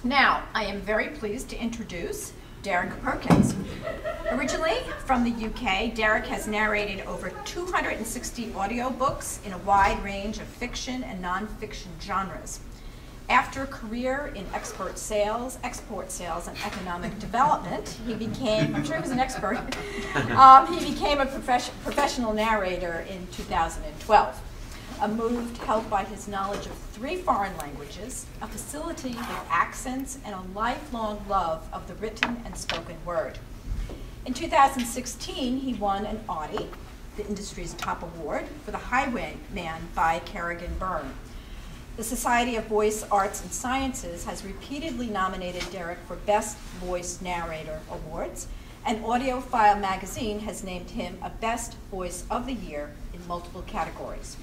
Now, I am very pleased to introduce Derek Perkins. Originally from the UK, Derek has narrated over 260 audiobooks in a wide range of fiction and non-fiction genres. After a career in export sales, and economic development, he became, I'm sure he was an expert, he became a professional narrator in 2012. A move helped by his knowledge of 3 foreign languages, a facility with accents, and a lifelong love of the written and spoken word. In 2016, he won an Audie, the industry's top award, for The Highwayman by Kerrigan Byrne. The Society of Voice Arts and Sciences has repeatedly nominated Derek for Best Voice Narrator Awards, and AudioFile magazine has named him a Best Voice of the Year in multiple categories.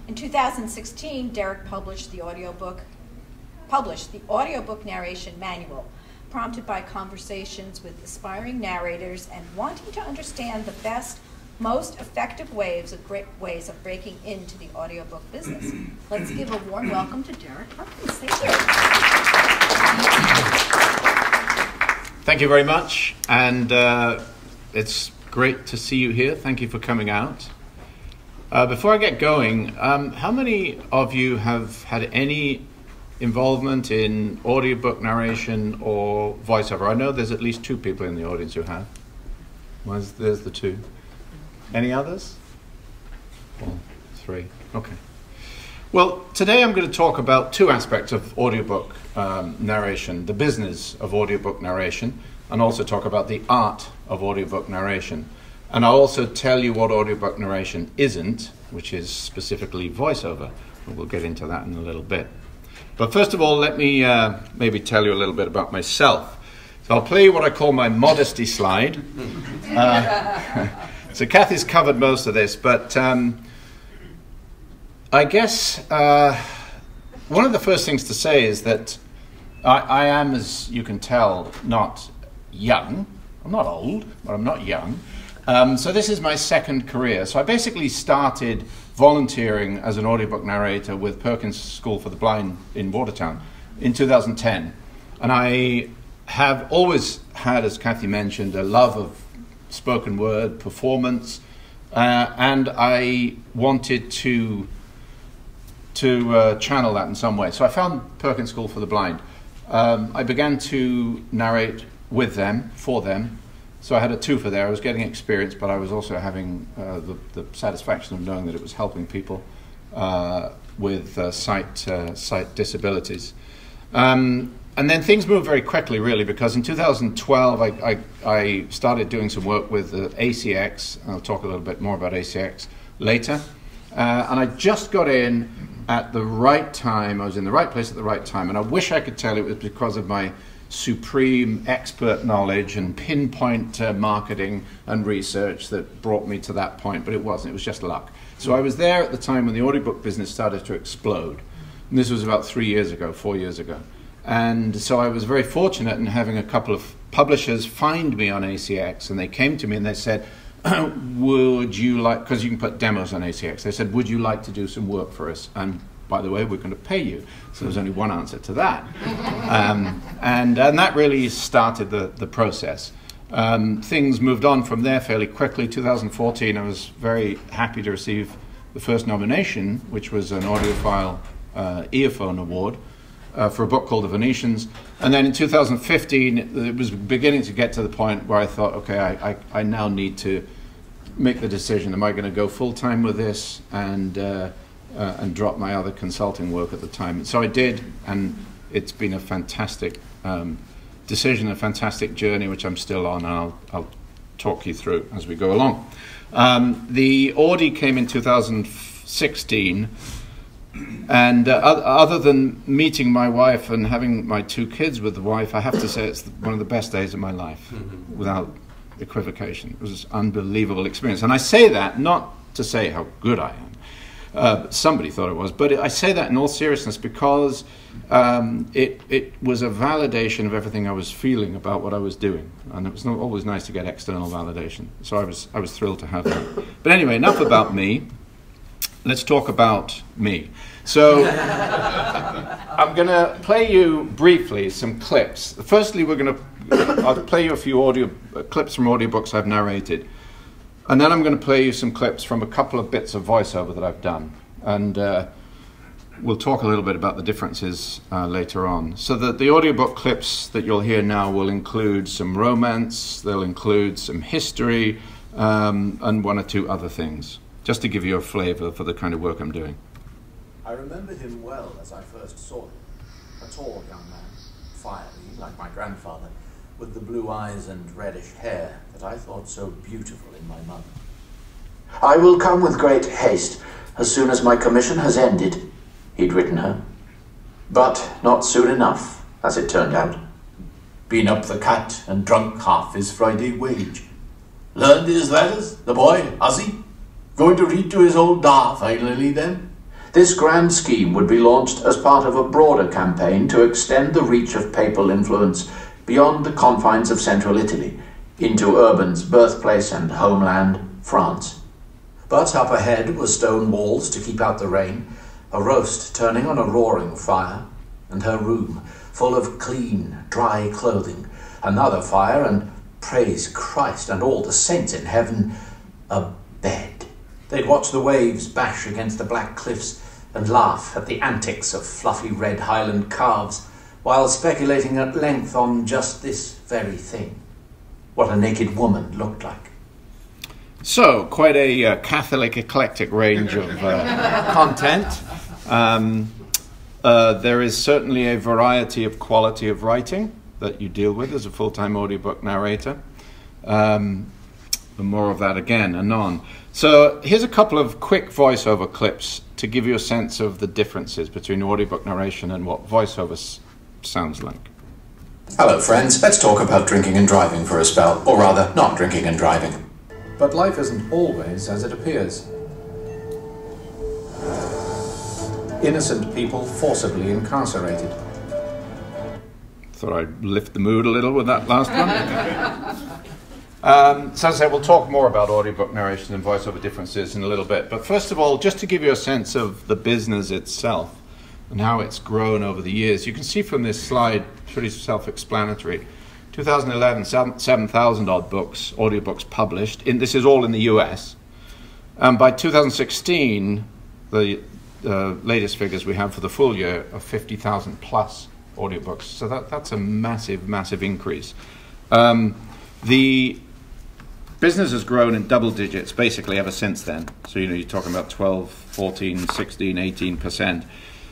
In 2016, Derek published the audiobook narration manual, prompted by conversations with aspiring narrators and wanting to understand the best, most effective ways of breaking into the audiobook business. Let's give a warm welcome to Derek Perkins. Thank you. Thank you very much, and it's great to see you here. Thank you for coming out. Before I get going, how many of you have had any involvement in audiobook narration or voiceover? I know there's at least 2 people in the audience who have. Well, there's the 2. Any others? 1, 3. Okay. Well, today I'm going to talk about 2 aspects of audiobook narration, the business of audiobook narration, and also talk about the art of audiobook narration. And I'll also tell you what audiobook narration isn't, which is specifically voiceover. And we'll get into that in a little bit. But first of all, let me maybe tell you a little bit about myself. So I'll play you what I call my modesty slide. So Kathy's covered most of this, but I guess one of the first things to say is that I am, as you can tell, not young. I'm not old, but I'm not young. So this is my second career. So I basically started volunteering as an audiobook narrator with Perkins School for the Blind in Watertown in 2010. And I have always had, as Kathy mentioned, a love of spoken word performance, and I wanted to channel that in some way. So I found Perkins School for the Blind. I began to narrate with them, for them. So I had a twofer there. I was getting experience, but I was also having the satisfaction of knowing that it was helping people with sight disabilities. And then things moved very quickly, really, because in 2012 I started doing some work with ACX. I'll talk a little bit more about ACX later. And I just got in at the right time. I was in the right place at the right time. And I wish I could tell it was because of my supreme expert knowledge and pinpoint marketing and research that brought me to that point, but it wasn't. It was just luck. So I was there at the time when the audiobook business started to explode. And this was about 4 years ago. And so I was very fortunate in having a couple of publishers find me on ACX, and they came to me and they said, would you like, because you can put demos on ACX, they said, would you like to do some work for us? And by the way, we're going to pay you. So there's only one answer to that. And that really started the process. Things moved on from there fairly quickly. 2014, I was very happy to receive the first nomination, which was an AudioFile earphone award for a book called The Venetians. And then in 2015, it was beginning to get to the point where I thought, okay, I now need to make the decision. Am I going to go full-time with this and drop my other consulting work at the time? And so I did, and it's been a fantastic decision, a fantastic journey, which I'm still on, and I'll talk you through as we go along. The Audie came in 2016, and other than meeting my wife and having my 2 kids with the wife, I have to say it's one of the best days of my life, without equivocation. It was an unbelievable experience. And I say that not to say how good I am. Somebody thought it was, but I say that in all seriousness because it was a validation of everything I was feeling about what I was doing, and it was not always nice to get external validation. So I was thrilled to have that. But anyway, enough about me. let's talk about me. So I'm going to play you briefly some clips. Firstly, I'll play you a few clips from audiobooks I've narrated. And then I'm going to play you some clips from a couple of bits of voiceover that I've done. And we'll talk a little bit about the differences later on. So the audiobook clips that you'll hear now will include some romance, they'll include some history, and one or two other things, just to give you a flavour for the kind of work I'm doing. I remember him well as I first saw him. A tall young man, fiery like my grandfather, with the blue eyes and reddish hair that I thought so beautiful in my mother. I will come with great haste as soon as my commission has ended, he'd written her. But not soon enough, as it turned out. Been up the cat and drunk half his Friday wage. Learned his letters, the boy, has he? Going to read to his old da finally then? This grand scheme would be launched as part of a broader campaign to extend the reach of papal influence beyond the confines of central Italy, into Urban's birthplace and homeland, France. But up ahead were stone walls to keep out the rain, a roast turning on a roaring fire, and her room full of clean, dry clothing, another fire, and, praise Christ and all the saints in heaven, a bed. They'd watch the waves bash against the black cliffs and laugh at the antics of fluffy red Highland calves, while speculating at length on just this very thing, what a naked woman looked like. So, quite a Catholic eclectic range of content. There is certainly a variety of quality of writing that you deal with as a full-time audiobook narrator. More of that again, anon. So here's a couple of quick voiceover clips to give you a sense of the differences between audiobook narration and what voiceover sounds like. Hello friends, let's talk about drinking and driving for a spell, or rather, not drinking and driving. But life isn't always as it appears. Innocent people forcibly incarcerated. Thought I'd lift the mood a little with that last one. So as I say, we'll talk more about audiobook narration and voiceover differences in a little bit. But first of all, just to give you a sense of the business itself and how it's grown over the years, you can see from this slide, pretty self-explanatory, 2011, 7,000 odd books, audiobooks published. This is all in the US. By 2016, the latest figures we have for the full year are 50,000 plus audiobooks. So that's a massive, massive increase. The business has grown in double digits basically ever since then. So, you're talking about 12, 14, 16, 18%.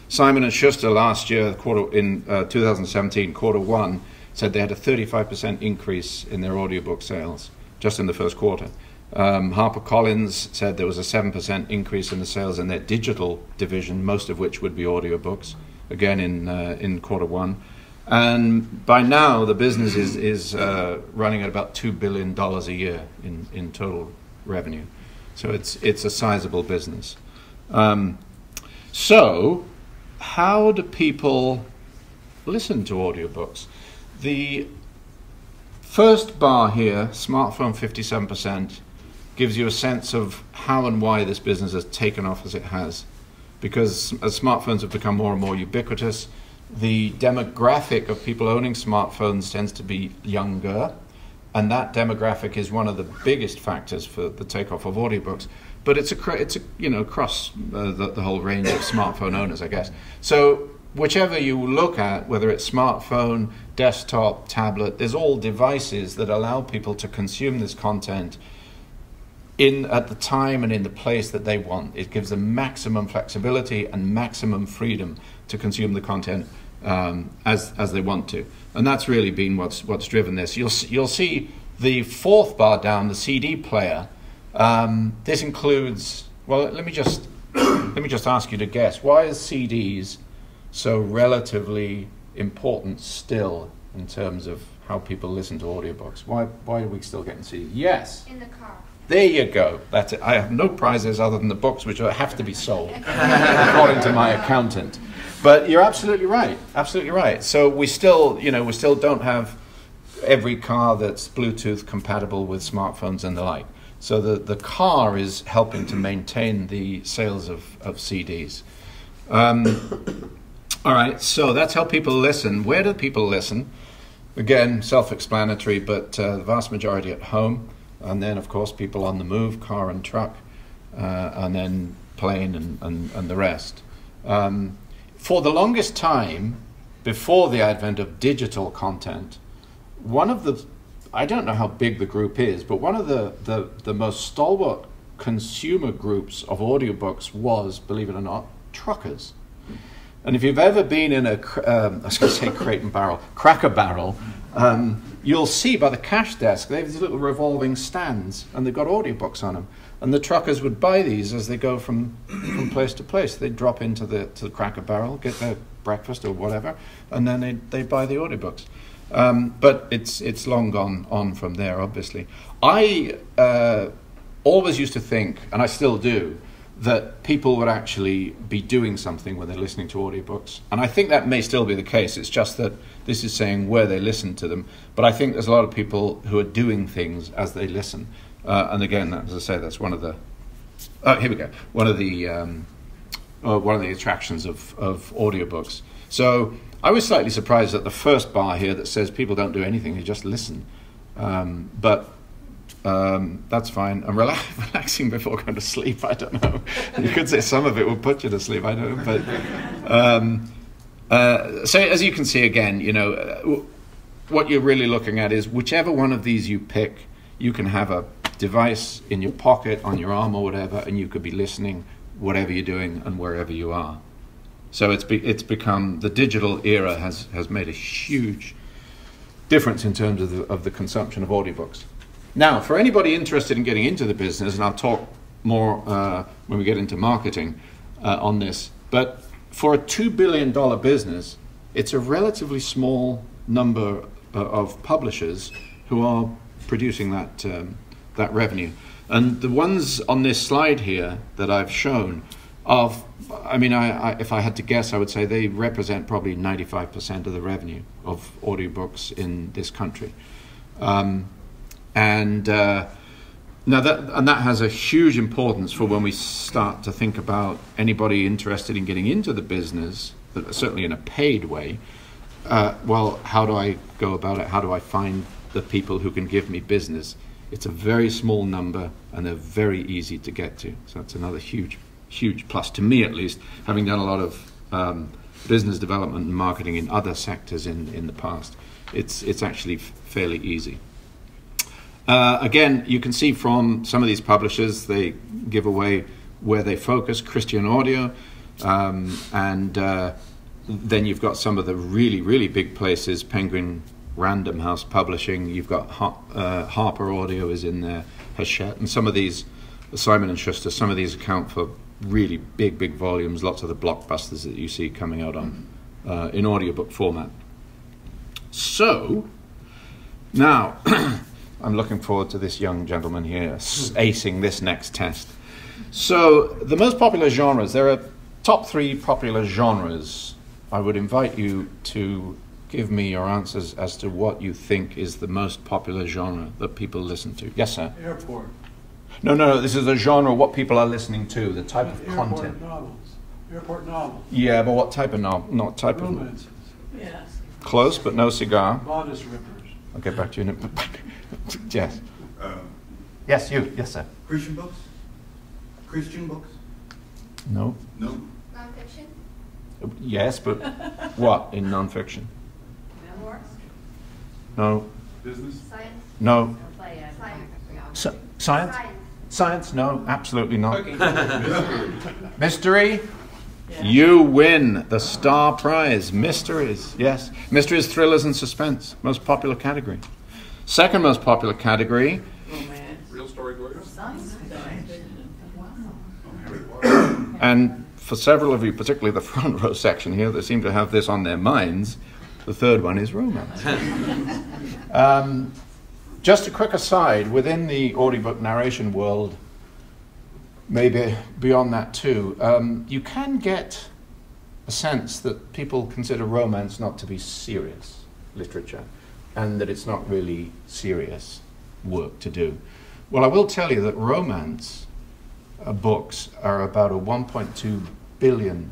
Simon & Schuster last year, in 2017, quarter one, said they had a 35% increase in their audiobook sales just in the first quarter. HarperCollins said there was a 7% increase in the sales in their digital division, most of which would be audiobooks, again in quarter one. And by now, the business is running at about $2 billion a year in total revenue. So it's a sizable business. So how do people listen to audiobooks? The first bar here, smartphone 57%, gives you a sense of how and why this business has taken off as it has. Because as smartphones have become more and more ubiquitous, the demographic of people owning smartphones tends to be younger, and that demographic is one of the biggest factors for the takeoff of audiobooks. But it's across the whole range of smartphone owners, I guess. So whichever you look at, whether it's smartphone, desktop, tablet, there's all devices that allow people to consume this content at the time and in the place that they want. It gives them maximum flexibility and maximum freedom to consume the content as they want to, and that's really been what's driven this. You'll see the fourth bar down, the CD player. This includes. Well, let me just ask you to guess, why is CDs so relatively important still in terms of how people listen to audiobooks? Why are we still getting CDs? Yes. In the car. There you go. That's it. I have no prizes other than the books, which have to be sold, according to my accountant. But you're absolutely right. Absolutely right. So we still don't have every car that's Bluetooth compatible with smartphones and the like. So the car is helping to maintain the sales of CDs. All right, so that's how people listen. Where do people listen? Again, self-explanatory, but the vast majority at home. And then, of course, people on the move, car and truck, and then plane and the rest. For the longest time, before the advent of digital content, one of the, I don't know how big the group is, but one of the most stalwart consumer groups of audiobooks was, believe it or not, truckers. And if you've ever been in a, I was going to say Crate and Barrel, Cracker Barrel, you'll see by the cash desk, they have these little revolving stands, and they've got audiobooks on them. And the truckers would buy these as they go from place to place. They'd drop into the Cracker Barrel, get their breakfast or whatever, and then they'd buy the audiobooks. But it's long gone on from there, obviously. I always used to think, and I still do, that people would actually be doing something when they're listening to audiobooks. And I think that may still be the case. It's just that this is saying where they listen to them. But I think there's a lot of people who are doing things as they listen. And again, as I say, that's one of the... here we go. One of the attractions of audiobooks. So I was slightly surprised at the first bar here that says people don't do anything, they just listen. But that's fine. I'm relaxing before going to sleep. I don't know. You could say some of it will put you to sleep. I don't know. But so as you can see again, you know, what you're really looking at is whichever one of these you pick, you can have a device in your pocket, on your arm or whatever, and you could be listening whatever you're doing and wherever you are. So it's become, the digital era has made a huge difference in terms of the consumption of audiobooks. Now, for anybody interested in getting into the business, and I'll talk more when we get into marketing on this, but for a $2 billion business, it's a relatively small number of publishers who are producing that revenue. And the ones on this slide here that I've shown, if I had to guess, I would say they represent probably 95% of the revenue of audiobooks in this country. That has a huge importance for when we start to think about anybody interested in getting into the business, but certainly in a paid way. Well, how do I go about it? How do I find the people who can give me business? It's a very small number, and they're very easy to get to. So that's another huge plus, to me at least, having done a lot of business development and marketing in other sectors in the past. It's actually fairly easy. Again, you can see from some of these publishers, they give away where they focus, Christian Audio, and then you've got some of the really, really big places, Penguin Random House Publishing, you've got Harper Audio is in there, Hachette, and some of these, Simon & Schuster, some of these account for really big volumes, lots of the blockbusters that you see coming out on in audiobook format. So, now, I'm looking forward to this young gentleman here acing this next test. So, the most popular genres, there are top 3 popular genres. I would invite you to give me your answers as to what you think is the most popular genre that people listen to. Yes, sir? Airport. No, this is a genre, what people are listening to, the type of Airport content. novels. Airport novels. Yeah, but what type of novel? Not type Romances. of... Yes. Close, but no cigar. Bodice rippers. I'll get back to you in a minute. Yes. Yes, you. Yes, sir. Christian books? Christian books? No. No. Non-fiction? Yes, but what in non-fiction? Memoirs? No. Business? Science? No. Science? Science? Science? No, absolutely not. Mystery? Yeah. You win the star prize. Mysteries, yes. Mysteries, thrillers, and suspense. Most popular category. Second most popular category. Romance. Real story lawyers? Science. And for several of you, particularly the front row section here, that seem to have this on their minds, the third one is romance. Just a quick aside, within the audiobook narration world, maybe beyond that too, you can get a sense that people consider romance not to be serious literature, and that it's not really serious work to do. Well, I will tell you that romance books are about a $1.2 billion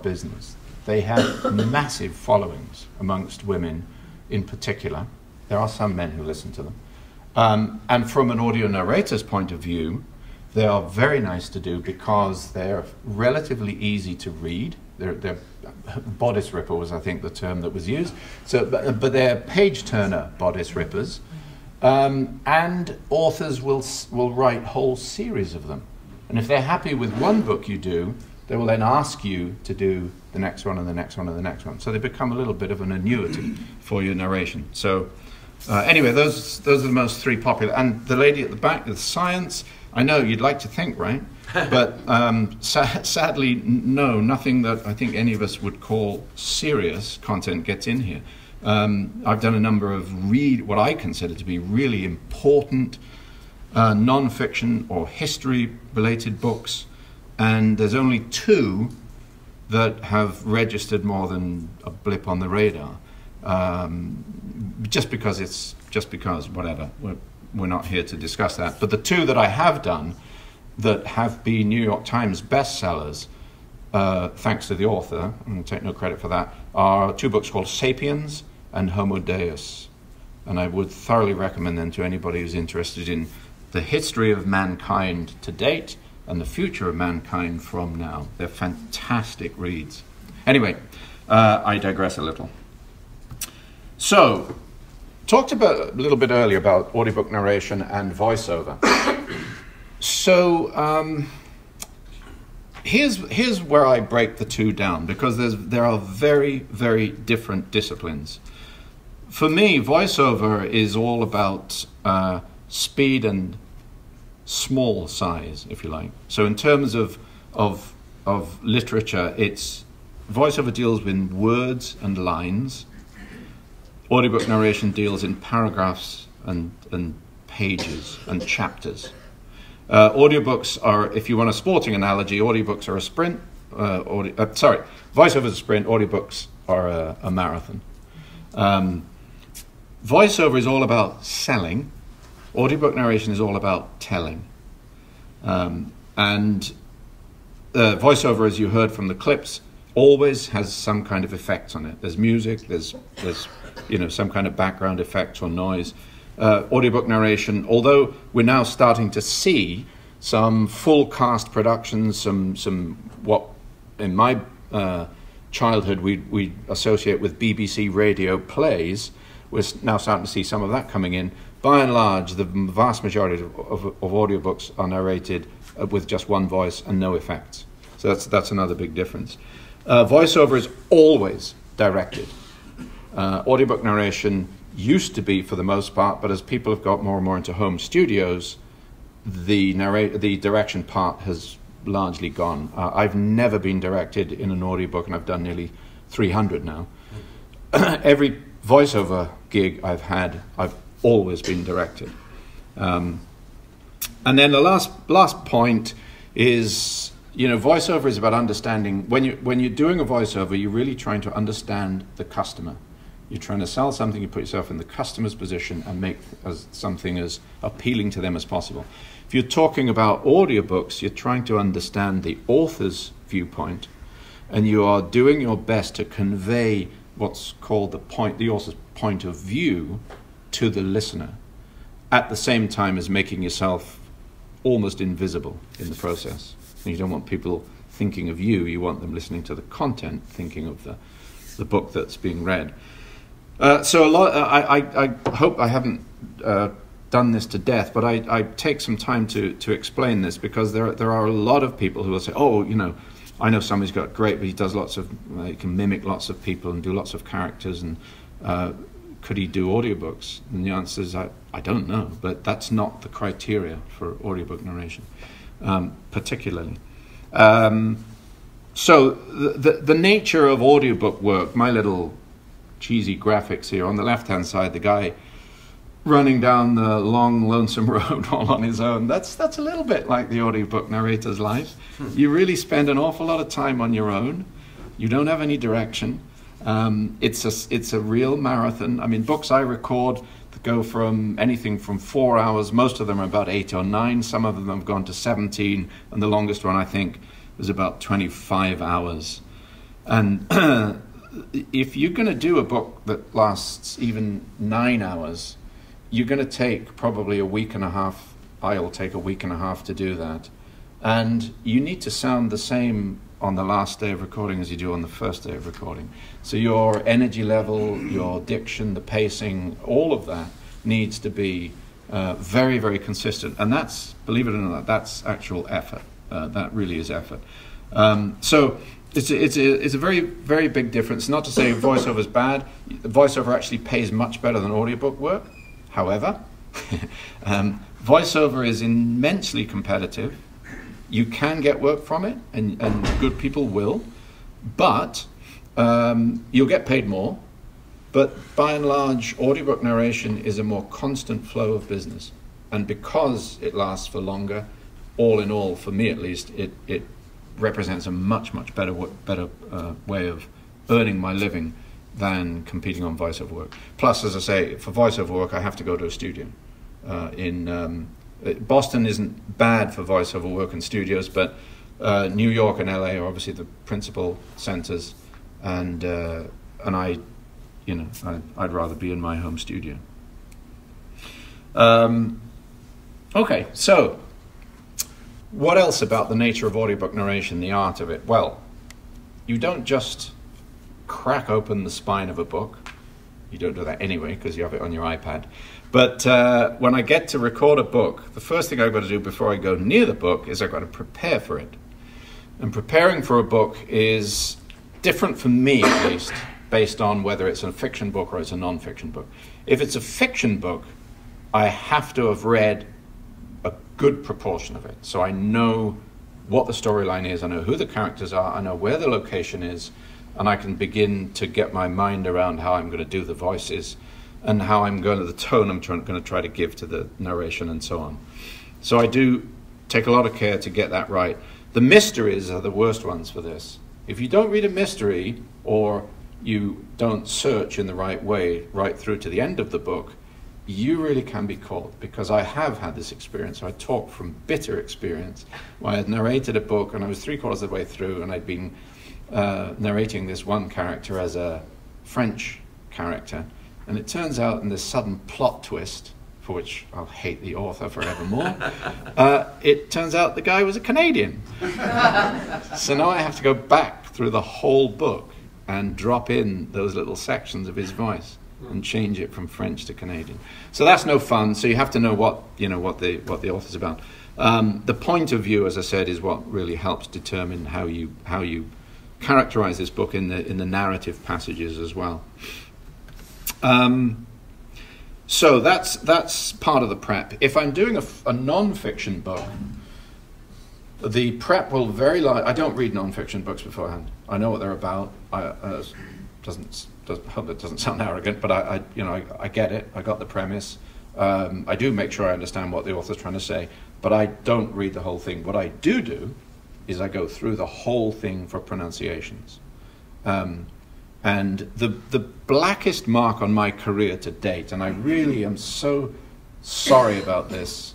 business. They have massive followings amongst women in particular. There are some men who listen to them. And from an audio narrator's point of view, they are very nice to do because they're relatively easy to read. They're bodice ripper was, I think, the term that was used. So, but they're page turner bodice rippers, and authors will write whole series of them. And if they're happy with one book you do, they will then ask you to do the next one and the next one and the next one. So they become a little bit of an annuity for your narration. So anyway, those are the most three popular. And the lady at the back with science, I know you'd like to think, right? But sadly, no, nothing that I think any of us would call serious content gets in here. I've done a number of what I consider to be really important non-fiction or history-related books, and there's only 2 that have registered more than a blip on the radar. Just because, whatever. We're not here to discuss that. But the 2 that I have done that have been New York Times bestsellers, thanks to the author, I'm going to take no credit for that, are 2 books called Sapiens and Homo Deus. And I would thoroughly recommend them to anybody who's interested in the history of mankind to date and the future of mankind from now. They're fantastic reads. Anyway, I digress a little. So, talked about a little bit earlier about audiobook narration and voiceover. So, here's where I break the 2 down, because there are very, very different disciplines. For me, voiceover is all about speed and small size, if you like. So in terms of literature, voiceover deals with words and lines. Audiobook narration deals in paragraphs and pages and chapters. Audiobooks are, if you want a sporting analogy, audiobooks are a sprint. Voiceover is a sprint. Audiobooks are a marathon. Voiceover is all about selling. Audiobook narration is all about telling. And voiceover, as you heard from the clips, always has some kind of effect on it. There's music, there's some kind of background effect or noise. Audiobook narration, although we're now starting to see some full cast productions, some what in my childhood we associate with BBC radio plays, we're now starting to see some of that coming in. By and large, the vast majority of audiobooks are narrated with just one voice and no effects. So that's another big difference. Voiceover is always directed. Audiobook narration used to be for the most part, but as people have got more and more into home studios, the direction part has largely gone. I've never been directed in an audiobook, and I've done nearly 300 now. Every voiceover gig I've had, I've always been directed. And then the last point is, voiceover is about understanding. When you're doing a voiceover, you're really trying to understand the customer. You're trying to sell something, you put yourself in the customer's position and make something as appealing to them as possible. If you're talking about audiobooks, you're trying to understand the author's viewpoint, and you are doing your best to convey what's called the author's point of view to the listener, at the same time as making yourself almost invisible in the process. And you don't want people thinking of you, you want them listening to the content, thinking of the book that's being read. So I hope I haven't done this to death, but I take some time to explain this, because there are a lot of people who will say, I know somebody's got great, but he does he can mimic lots of people and do lots of characters, and could he do audiobooks? And the answer is, I don't know, but that's not the criteria for audiobook narration, particularly. So the nature of audiobook work, my little cheesy graphics here, on the left-hand side, the guy running down the long, lonesome road all on his own, that's a little bit like the audiobook narrator's life. You really spend an awful lot of time on your own. You don't have any direction. It's a real marathon. I mean, books I record go from anything from 4 hours. Most of them are about 8 or 9. Some of them have gone to 17, and the longest one I think was about 25 hours. And if you're going to do a book that lasts even 9 hours, you're going to take probably a week and a half. I'll take a week and a half to do that. And you need to sound the same on the last day of recording as you do on the first day of recording. So your energy level, your diction, the pacing, all of that needs to be very, very consistent. And that's, believe it or not, that's actual effort. That really is effort. So it's a very, very big difference. Not to say voiceover is bad. Voiceover actually pays much better than audiobook work. However, voiceover is immensely competitive. You can get work from it, and good people will, but you'll get paid more. But by and large, audiobook narration is a more constant flow of business. And because it lasts for longer, all in all, for me at least, it represents a much, much better way of earning my living than competing on voiceover work. Plus, as I say, for voiceover work, I have to go to a studio. Boston isn't bad for voiceover work in studios, but New York and LA are obviously the principal centers, and I'd rather be in my home studio. Okay, so what else about the nature of audiobook narration, the art of it? Well, you don't just crack open the spine of a book. You don't do that anyway because you have it on your iPad. But when I get to record a book, the first thing I've got to do before I go near the book is I've got to prepare for it. And preparing for a book is different for me, at least, based on whether it's a fiction book or it's a non-fiction book. If it's a fiction book, I have to have read a good proportion of it. So I know what the storyline is, I know who the characters are, I know where the location is, and I can begin to get my mind around how I'm going to do the voices and how I'm going to, the tone I'm going to try to give to the narration and so on. So I do take a lot of care to get that right. The mysteries are the worst ones for this. If you don't read a mystery or you don't search in the right way right through to the end of the book, you really can be caught, because I have had this experience. I talk from bitter experience. I had narrated a book and I was 3/4 of the way through, and I'd been narrating this one character as a French character, and it turns out in this sudden plot twist, for which I'll hate the author forevermore, it turns out the guy was a Canadian. So now I have to go back through the whole book and drop in those little sections of his voice and change it from French to Canadian. So that's no fun. So you have to know what the author's about. The point of view, as I said, is what really helps determine how you characterize this book in the narrative passages as well. So that's part of the prep. If I'm doing a non-fiction book, the prep will vary. I don't read non-fiction books beforehand. I know what they're about. I hope that doesn't sound arrogant, but I get it. I got the premise. I do make sure I understand what the author's trying to say, but I don't read the whole thing. What I do is I go through the whole thing for pronunciations. And the blackest mark on my career to date, and I really am so sorry about this,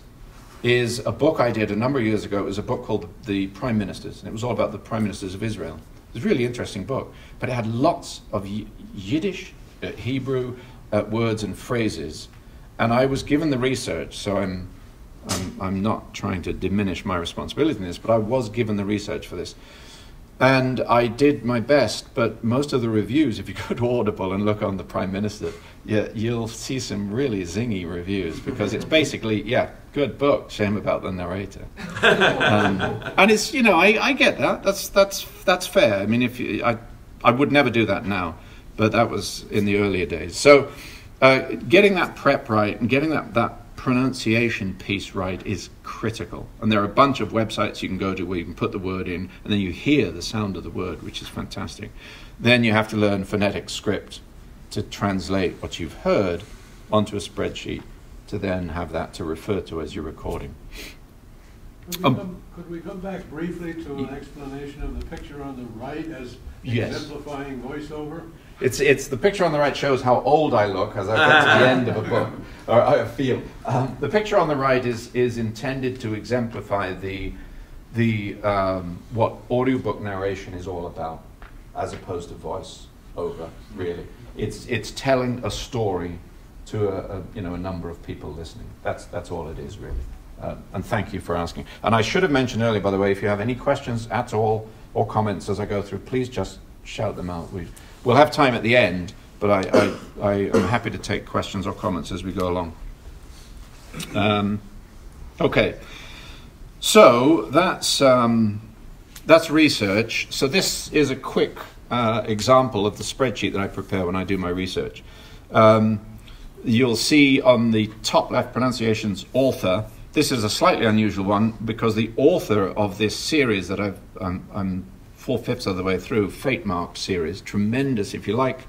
is a book I did a number of years ago. It was a book called The Prime Ministers, and it was all about the Prime Ministers of Israel. It was a really interesting book, but it had lots of Yiddish, Hebrew words and phrases, and I was given the research, so I'm not trying to diminish my responsibility in this, but I was given the research for this. And I did my best, but most of the reviews, if you go to Audible and look on the Prime Minister, you'll see some really zingy reviews, because it's basically, good book, shame about the narrator. And it's, I get that. That's fair. I mean, I would never do that now, but that was in the earlier days. So getting that prep right and getting that pronunciation piece right is critical. And there are a bunch of websites you can go to where you can put the word in and then you hear the sound of the word, which is fantastic. Then you have to learn phonetic script to translate what you've heard onto a spreadsheet to then have that to refer to as you're recording. Could we come back briefly to an explanation of the picture on the right as exemplifying voiceover? It's the picture on the right shows how old I look as I get to the end of a book, or I feel. The picture on the right is intended to exemplify what audiobook narration is all about, as opposed to voice over. Really, it's telling a story to a number of people listening. That's all it is, really. And thank you for asking. And I should have mentioned earlier, by the way, if you have any questions at all or comments as I go through, please just shout them out. We'll have time at the end, but I am happy to take questions or comments as we go along. Okay, so that's research. So this is a quick example of the spreadsheet that I prepare when I do my research. You'll see on the top left pronunciations author. This is a slightly unusual one because the author of this series that I'm 4/5 of the way through, Fate Mark series, tremendous, if you like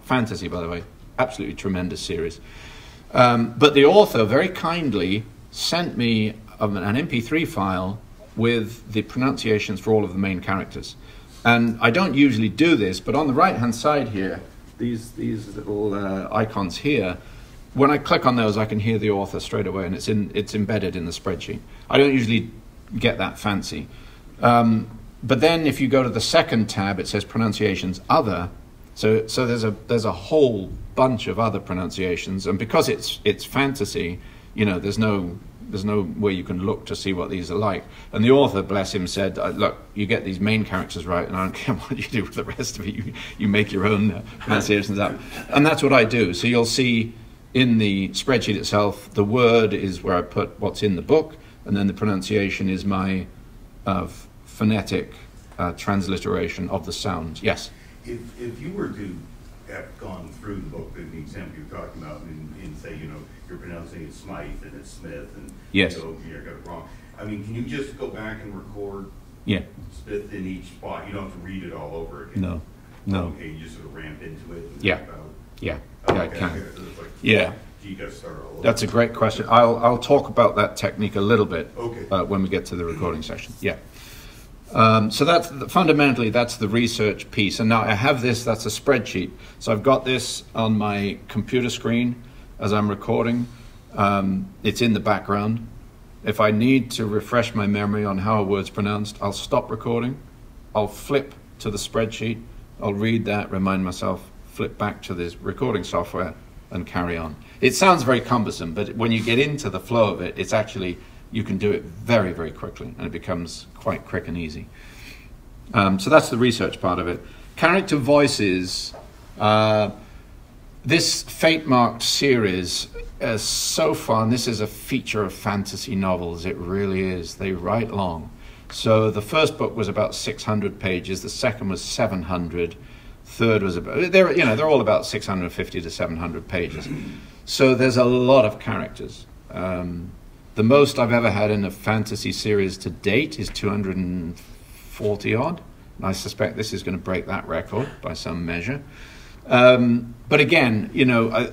fantasy, by the way, absolutely tremendous series. But the author very kindly sent me an MP3 file with the pronunciations for all of the main characters. And I don't usually do this, but on the right-hand side here, these little icons here, when I click on those, I can hear the author straight away, and it's embedded in the spreadsheet. I don't usually get that fancy. But then if you go to the second tab, it says pronunciations other. So there's a whole bunch of other pronunciations, and because it's fantasy, there's no way you can look to see what these are like. And the author, bless him, said, look, you get these main characters right, and I don't care what you do with the rest of it. You make your own pronunciations up. And that's what I do. So you'll see in the spreadsheet itself, the word is where I put what's in the book, and then the pronunciation is my phonetic transliteration of the sounds. Yes? If you were to have gone through the book, the example you're talking about, and say, you're pronouncing it Smythe and it's Smith, and yes, you got it wrong. I mean, can you just go back and record Smith in each spot? You don't have to read it all over again. No. Okay, you just sort of ramp into it. And Yeah, I can. You got to start all over. That's a great question. I'll talk about that technique a little bit okay. When we get to the recording session. Yeah. So that's fundamentally that's the research piece. And now I have this. That's a spreadsheet. So I've got this on my computer screen as I'm recording. It's in the background. If I need to refresh my memory on how a word's pronounced, I'll stop recording. I'll flip to the spreadsheet. I'll read that, remind myself, flip back to this recording software, and carry on. It sounds very cumbersome, but when you get into the flow of it, it's actually, you can do it very, very quickly, and it becomes quite quick and easy. So that's the research part of it. Character voices. This Fate-marked series is so fun. This is a feature of fantasy novels. It really is. They write long. So the first book was about 600 pages. The second was 700. Third was about, they're all about 650 to 700 pages. So there's a lot of characters. The most I've ever had in a fantasy series to date is 240 odd. And I suspect this is going to break that record by some measure. But again,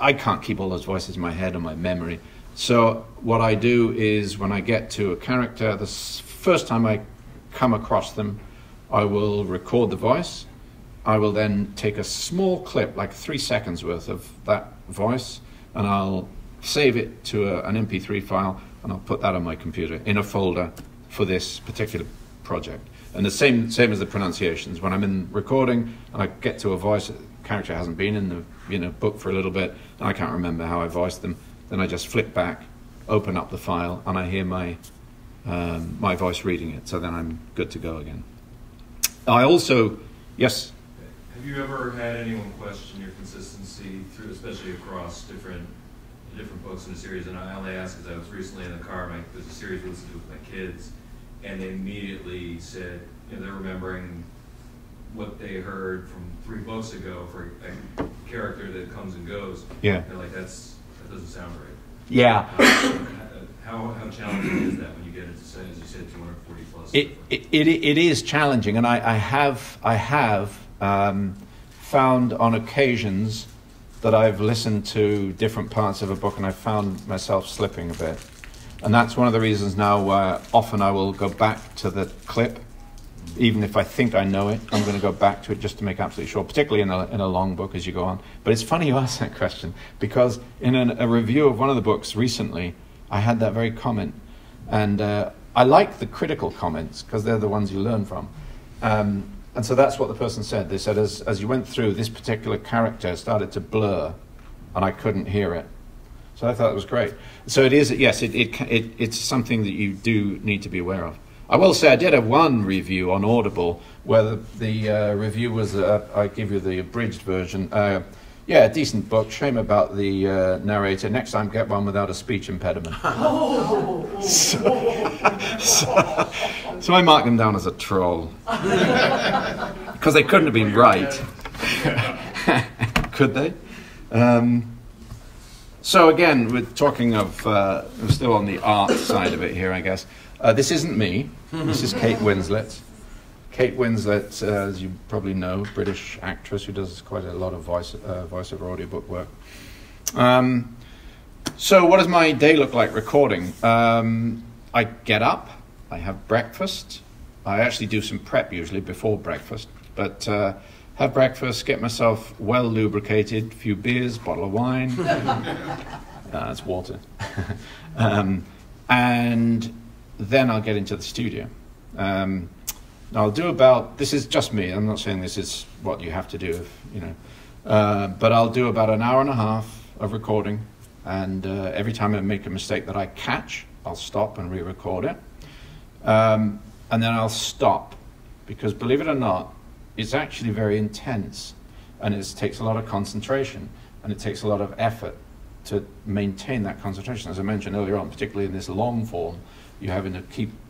I can't keep all those voices in my head or my memory. So what I do is when I get to a character, the first time I come across them, I will record the voice. I will then take a small clip, like 3 seconds worth of that voice, and I'll save it to an MP3 file, and I'll put that on my computer in a folder for this particular project. And the same as the pronunciations. When I'm in recording and I get to a voice, character hasn't been in the book for a little bit, and I can't remember how I voiced them, then I just flip back, open up the file, and I hear my voice reading it. So then I'm good to go again. I also, yes. Have you ever had anyone question your consistency through, especially across different books in the series? And I only ask because I was recently in the car. There's a series we listened to with my kids, and they immediately said, they're remembering what they heard from 3 books ago for a character that comes and goes. Yeah. They're like, that doesn't sound right. Yeah. How challenging is that when you get into, as you said, 240 plus? It is challenging, and I have found on occasions that I've listened to different parts of a book and I found myself slipping a bit. And that's one of the reasons now why often I will go back to the clip even if I think I know it, I'm going to go back to it just to make absolutely sure, particularly in a long book as you go on. But it's funny you ask that question, because in a review of one of the books recently, I had that very comment. And I like the critical comments, because they're the ones you learn from. And so that's what the person said. They said, as you went through, this particular character started to blur, and I couldn't hear it. So I thought it was great. So it is, yes, it's something that you do need to be aware of. I will say I did have one review on Audible where the review was, I give you the abridged version. Yeah, a decent book. Shame about the narrator. Next time, get one without a speech impediment. So I marked them down as a troll. Because they couldn't have been right. Could they? So again, we're talking of, we're still on the art side of it here, I guess. This isn't me. This is Kate Winslet. Kate Winslet, as you probably know, British actress who does quite a lot of voiceover audiobook work. So what does my day look like recording? I get up, I have breakfast. I actually do some prep usually before breakfast, but have breakfast, get myself well lubricated, a few beers, bottle of wine. That's water. And then I'll get into the studio. I'll do about, this is just me, I'm not saying this is what you have to do, but I'll do about an hour and a half of recording, and every time I make a mistake that I catch, I'll stop and re-record it. And then I'll stop, because believe it or not, it's actually very intense, and it takes a lot of concentration, and it takes a lot of effort to maintain that concentration. As I mentioned earlier on, particularly in this long form, you're having to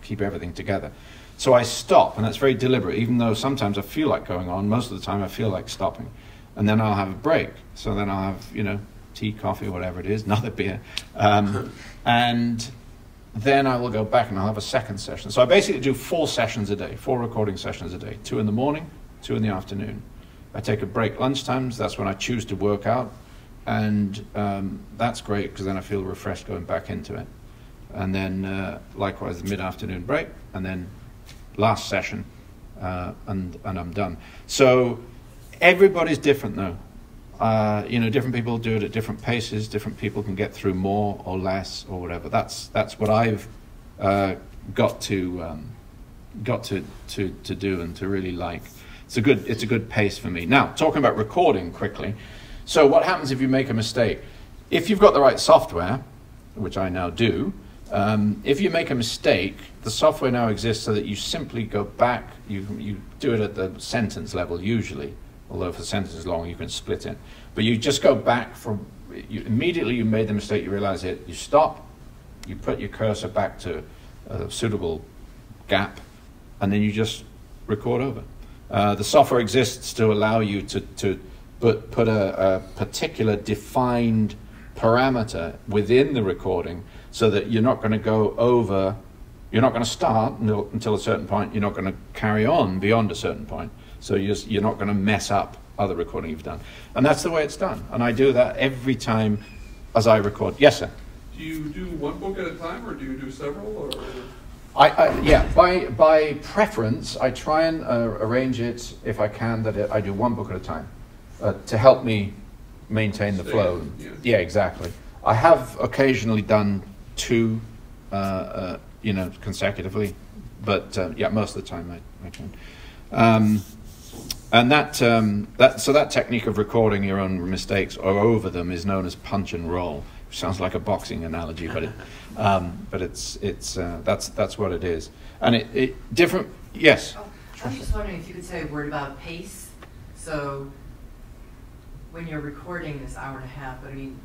keep everything together. So I stop, and that's very deliberate, even though sometimes I feel like going on. Most of the time I feel like stopping. And then I'll have a break. So then I'll have, tea, coffee, whatever it is, another beer. And then I will go back and I'll have a second session. So I basically do 4 sessions a day, 4 recording sessions a day, 2 in the morning, 2 in the afternoon. I take a break lunchtimes. That's when I choose to work out. And that's great, because then I feel refreshed going back into it. And then likewise the mid-afternoon break, and then last session, and I'm done. So everybody's different though. Different people do it at different paces. Different people can get through more or less or whatever. That's what I've got to do and to really like. It's a good pace for me. Now, talking about recording quickly. So what happens if you make a mistake? If you've got the right software, which I now do, if you make a mistake, the software now exists so that you simply go back. You do it at the sentence level usually, although if the sentence is long, you can split it. But you just go back from, immediately you made the mistake, you realize it, you stop, you put your cursor back to a suitable gap, and then you just record over. The software exists to allow you to put a particular defined parameter within the recording, so that you're not going to go over, you're not going to start until a certain point, you're not going to carry on beyond a certain point. So you're not going to mess up other recording you've done. And that's the way it's done. And I do that every time as I record. Yes, sir? Do you do one book at a time, or do you do several? Or? Yeah, by preference, I try and arrange it, if I can, that I do one book at a time to help me maintain the flow. Yeah, exactly. I have occasionally done 2, consecutively, but yeah, most of the time I can. And that technique of recording your own mistakes or over them is known as punch and roll, which sounds like a boxing analogy, but that's what it is. And it different. Yes. Oh, I was just wondering if you could say a word about pace. So when you're recording this hour and a half, but I mean,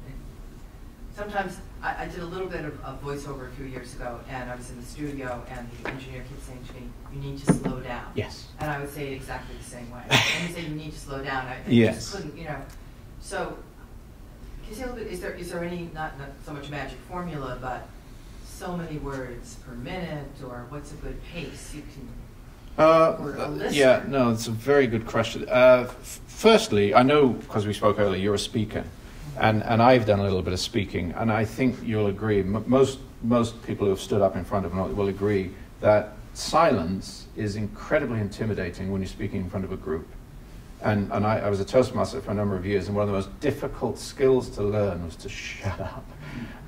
sometimes I did a little bit of voiceover a few years ago, and I was in the studio, and the engineer kept saying to me, "You need to slow down." Yes. And I would say it exactly the same way. And he said, "You need to slow down." I yes. just couldn't, So, can you say a little bit? Is there any not so much magic formula, but so many words per minute, or what's a good pace you can? Yeah, no, it's a very good question. Firstly, I know, because we spoke earlier, you're a speaker, and I've done a little bit of speaking, and I think you'll agree, most people who have stood up in front of an audience will agree that silence is incredibly intimidating when you're speaking in front of a group. And I was a Toastmaster for a number of years, and one of the most difficult skills to learn was to shut up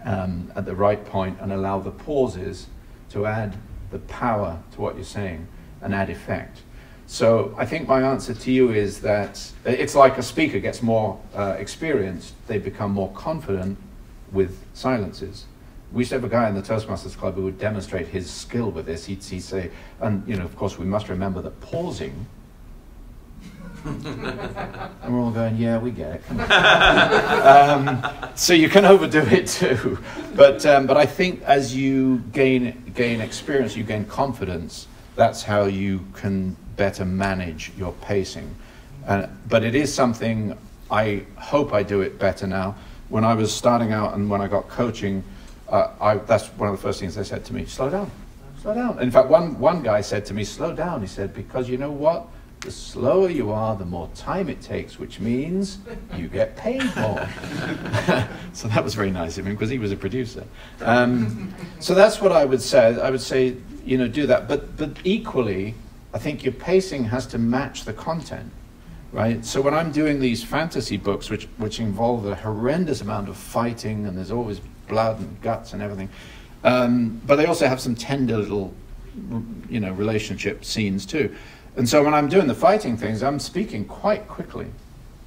at the right point and allow the pauses to add the power to what you're saying and add effect. So I think my answer to you is that it's like a speaker gets more experienced, they become more confident with silences. We used to have a guy in the Toastmasters Club who would demonstrate his skill with this. He'd say, and you know, of course, we must remember that pausing. And we're all going, yeah, we get it. So you can overdo it too. But I think as you gain experience, you gain confidence. That's how you can better manage your pacing. But it is something I hope I do it better now. When I was starting out and when I got coaching, that's one of the first things they said to me: slow down, slow down. In fact, one guy said to me, slow down. He said, because you know what? The slower you are, the more time it takes, which means you get paid more. So that was very nice of him, because he was a producer. So that's what I would say. I would say, you know, do that. But equally, I think your pacing has to match the content, right? So when I'm doing these fantasy books, which involve a horrendous amount of fighting, and there's always blood and guts and everything, but they also have some tender little, you know, relationship scenes too. And so when I'm doing the fighting things, I'm speaking quite quickly.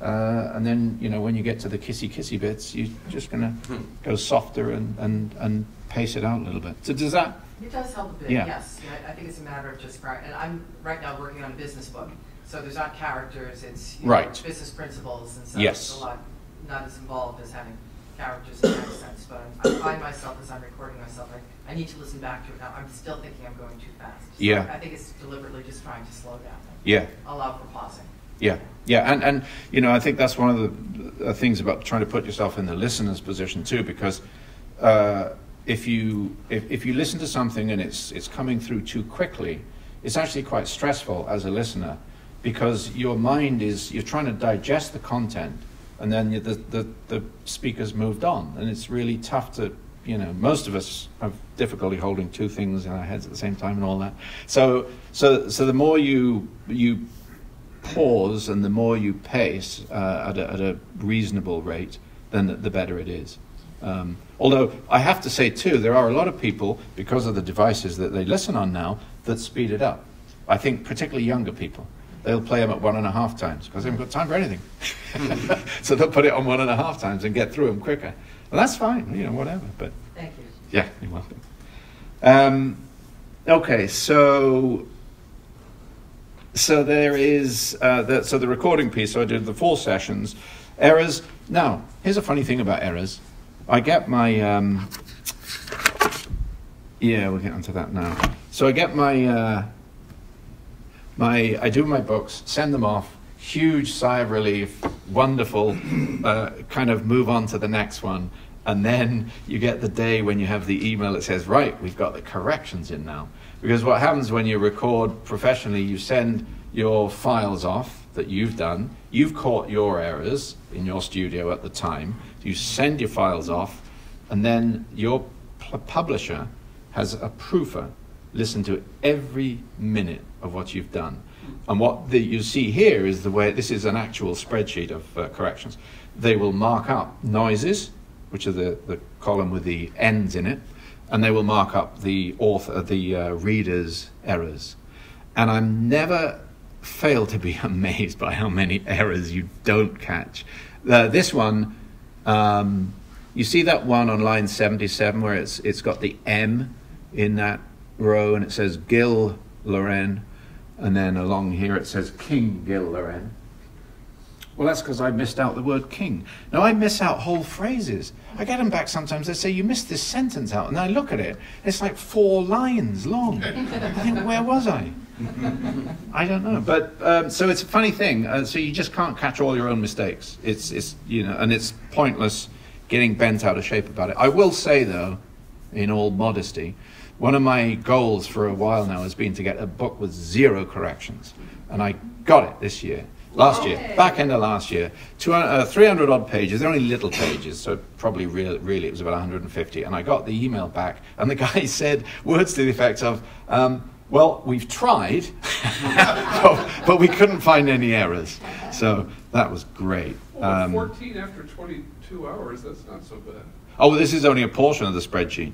And then, you know, when you get to the kissy bits, you're just going to go softer and pace it out a little bit. So does that? It does help a bit, yeah. Yes. Yeah, I think it's a matter of just, and I'm right now working on a business book. So there's not characters, it's right. Business principles, and so yes. It's a lot, not as involved as having characters in that sense. But I find myself, as I'm recording myself, I need to listen back to it now. I'm still thinking I'm going too fast. So yeah. I think it's deliberately just trying to slow down. Yeah. Allow for pausing. Yeah, yeah, and you know, I think that's one of the things about trying to put yourself in the listener's position too, because if you listen to something and it's coming through too quickly, it's actually quite stressful as a listener, because your mind you're trying to digest the content, and then the speaker's moved on, and it's really tough to, you know, most of us have difficulty holding two things in our heads at the same time and all that. So the more you pause and the more you pace at a reasonable rate, then the better it is. Although I have to say too, there are a lot of people, because of the devices that they listen on now, that speed it up. I think particularly younger people. They'll play them at 1.5 times because they haven't got time for anything. So they'll put it on 1.5 times and get through them quicker. Well, that's fine, you know, whatever. But thank you. Yeah, you're welcome. Okay, so there is the recording piece. So I did the 4 sessions. Errors. Now, here's a funny thing about errors. I get my yeah, we'll get onto that now. So I get I do my books, send them off, huge sigh of relief, wonderful, kind of move on to the next one. And then you get the day when you have the email that says, right, we've got the corrections in now. Because what happens when you record professionally, you send your files off that you've done, you've caught your errors in your studio at the time, you send your files off, and then your publisher has a proofer listen to every minute of what you've done. And what you see here is the way, this is an actual spreadsheet of corrections. They will mark up noises, which are the column with the ends in it, and they will mark up the reader's errors. And I'm never fail to be amazed by how many errors you don't catch. This one, you see that one on line 77 where it's got the M in that row and it says Gil Loren, and then along here it says King Gil Loren. Well, that's because I missed out the word king. Now, I miss out whole phrases. I get them back sometimes. They say, you missed this sentence out. And I look at it. It's like 4 lines long. I think, where was I? I don't know. But so it's a funny thing. So you just can't catch all your own mistakes. It's you know, and it's pointless getting bent out of shape about it. I will say, though, in all modesty, one of my goals for a while now has been to get a book with 0 corrections. And I got it this year. Last year, back end of last year, 300 odd pages. They're only little pages, so probably really it was about 150. And I got the email back, and the guy said words to the effect of, Well, we've tried, but we couldn't find any errors. So that was great. Well, 14 after 22 hours, that's not so bad. Oh, this is only a portion of the spreadsheet.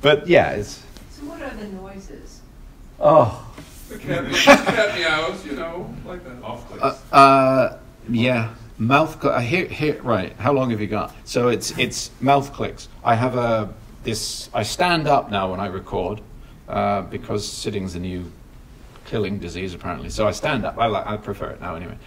But yeah, it's... So what are the noises? Oh. The cat meows, you know, like that. Off clicks. Yeah, mouth. Here. Right. How long have you got? So it's mouth clicks. I have I stand up now when I record because sitting's a new killing disease apparently. So I stand up. I prefer it now anyway.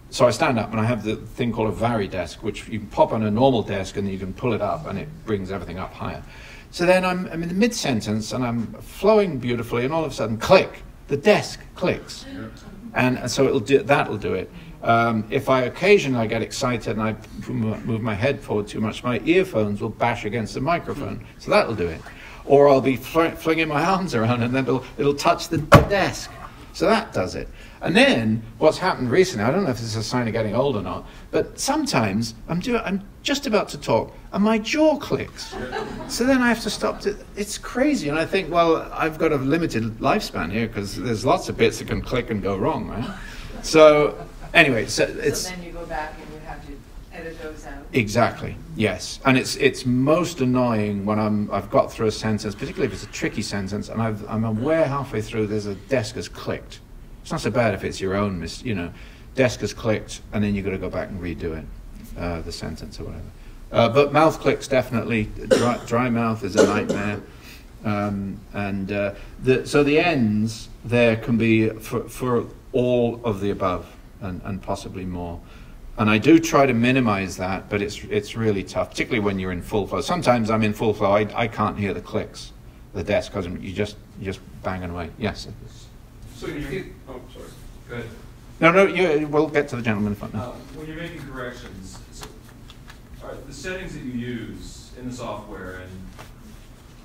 So I stand up and I have the thing called a vari-desk, which you can pop on a normal desk and then you can pull it up and it brings everything up higher. So then I'm in the mid-sentence and I'm flowing beautifully and all of a sudden, click, the desk clicks. And so that'll do it. If I occasionally get excited and I move my head forward too much, my earphones will bash against the microphone. So that'll do it. Or I'll be flinging my arms around and then it'll touch the desk. So that does it. And then what's happened recently, I don't know if this is a sign of getting old or not, but sometimes I'm just about to talk and my jaw clicks. So then I have to stop. It's crazy. And I think, well, I've got a limited lifespan here because there's lots of bits that can click and go wrong, right? So anyway, so then you go back and you have to edit those out. Exactly. Yes, and it's most annoying when I've got through a sentence, particularly if it's a tricky sentence, and I'm aware halfway through there's a desk has clicked. It's not so bad if it's your own desk has clicked, and then you've got to go back and redo it, the sentence or whatever. But mouth clicks definitely. Dry mouth is a nightmare. So the ends there can be for all of the above and possibly more. And I do try to minimize that, but it's really tough, particularly when you're in full flow. Sometimes I'm in full flow, I can't hear the clicks, the desk, because you just banging away. Yes. So you can't. Oh, sorry. Go ahead. No, we'll get to the gentleman in front now. When you're making corrections, the settings that you use in the software, and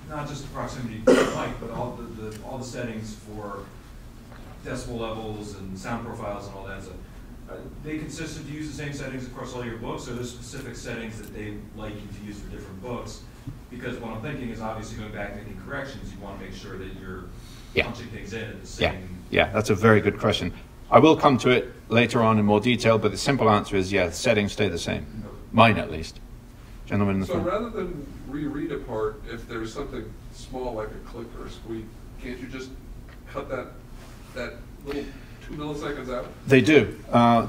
not just the proximity to the mic, but all the settings for decibel levels and sound profiles and all that stuff, they consistent to use the same settings across all your books, or there's specific settings that they like you to use for different books? Because what I'm thinking is obviously going back and making corrections, you want to make sure that you're punching things in at the same... Yeah, that's a very good question. I will come to it later on in more detail, but the simple answer is, the settings stay the same. Mine, at least. Gentlemen in the front. So rather than reread a part, if there's something small like a click or a squeak, can't you just cut that little 2 milliseconds out? They do.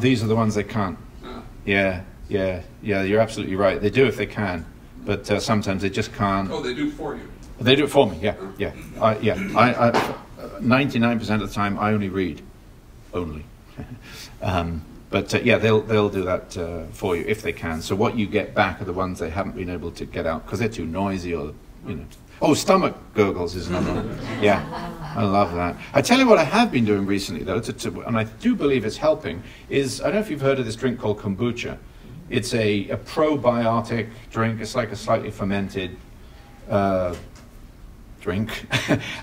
These are the ones they can't. Yeah, you're absolutely right. They do if they can, but sometimes they just can't. Oh, they do for you? They do it for me, yeah. 99% of the time I only read. Only. But they'll do that for you if they can. So what you get back are the ones they haven't been able to get out because they're too noisy or, Oh, stomach gurgles is another one. Yeah, I love that. I tell you what I have been doing recently, though, and I do believe it's helping, is, I don't know if you've heard of this drink called Kombucha. It's a probiotic drink. It's like a slightly fermented drink.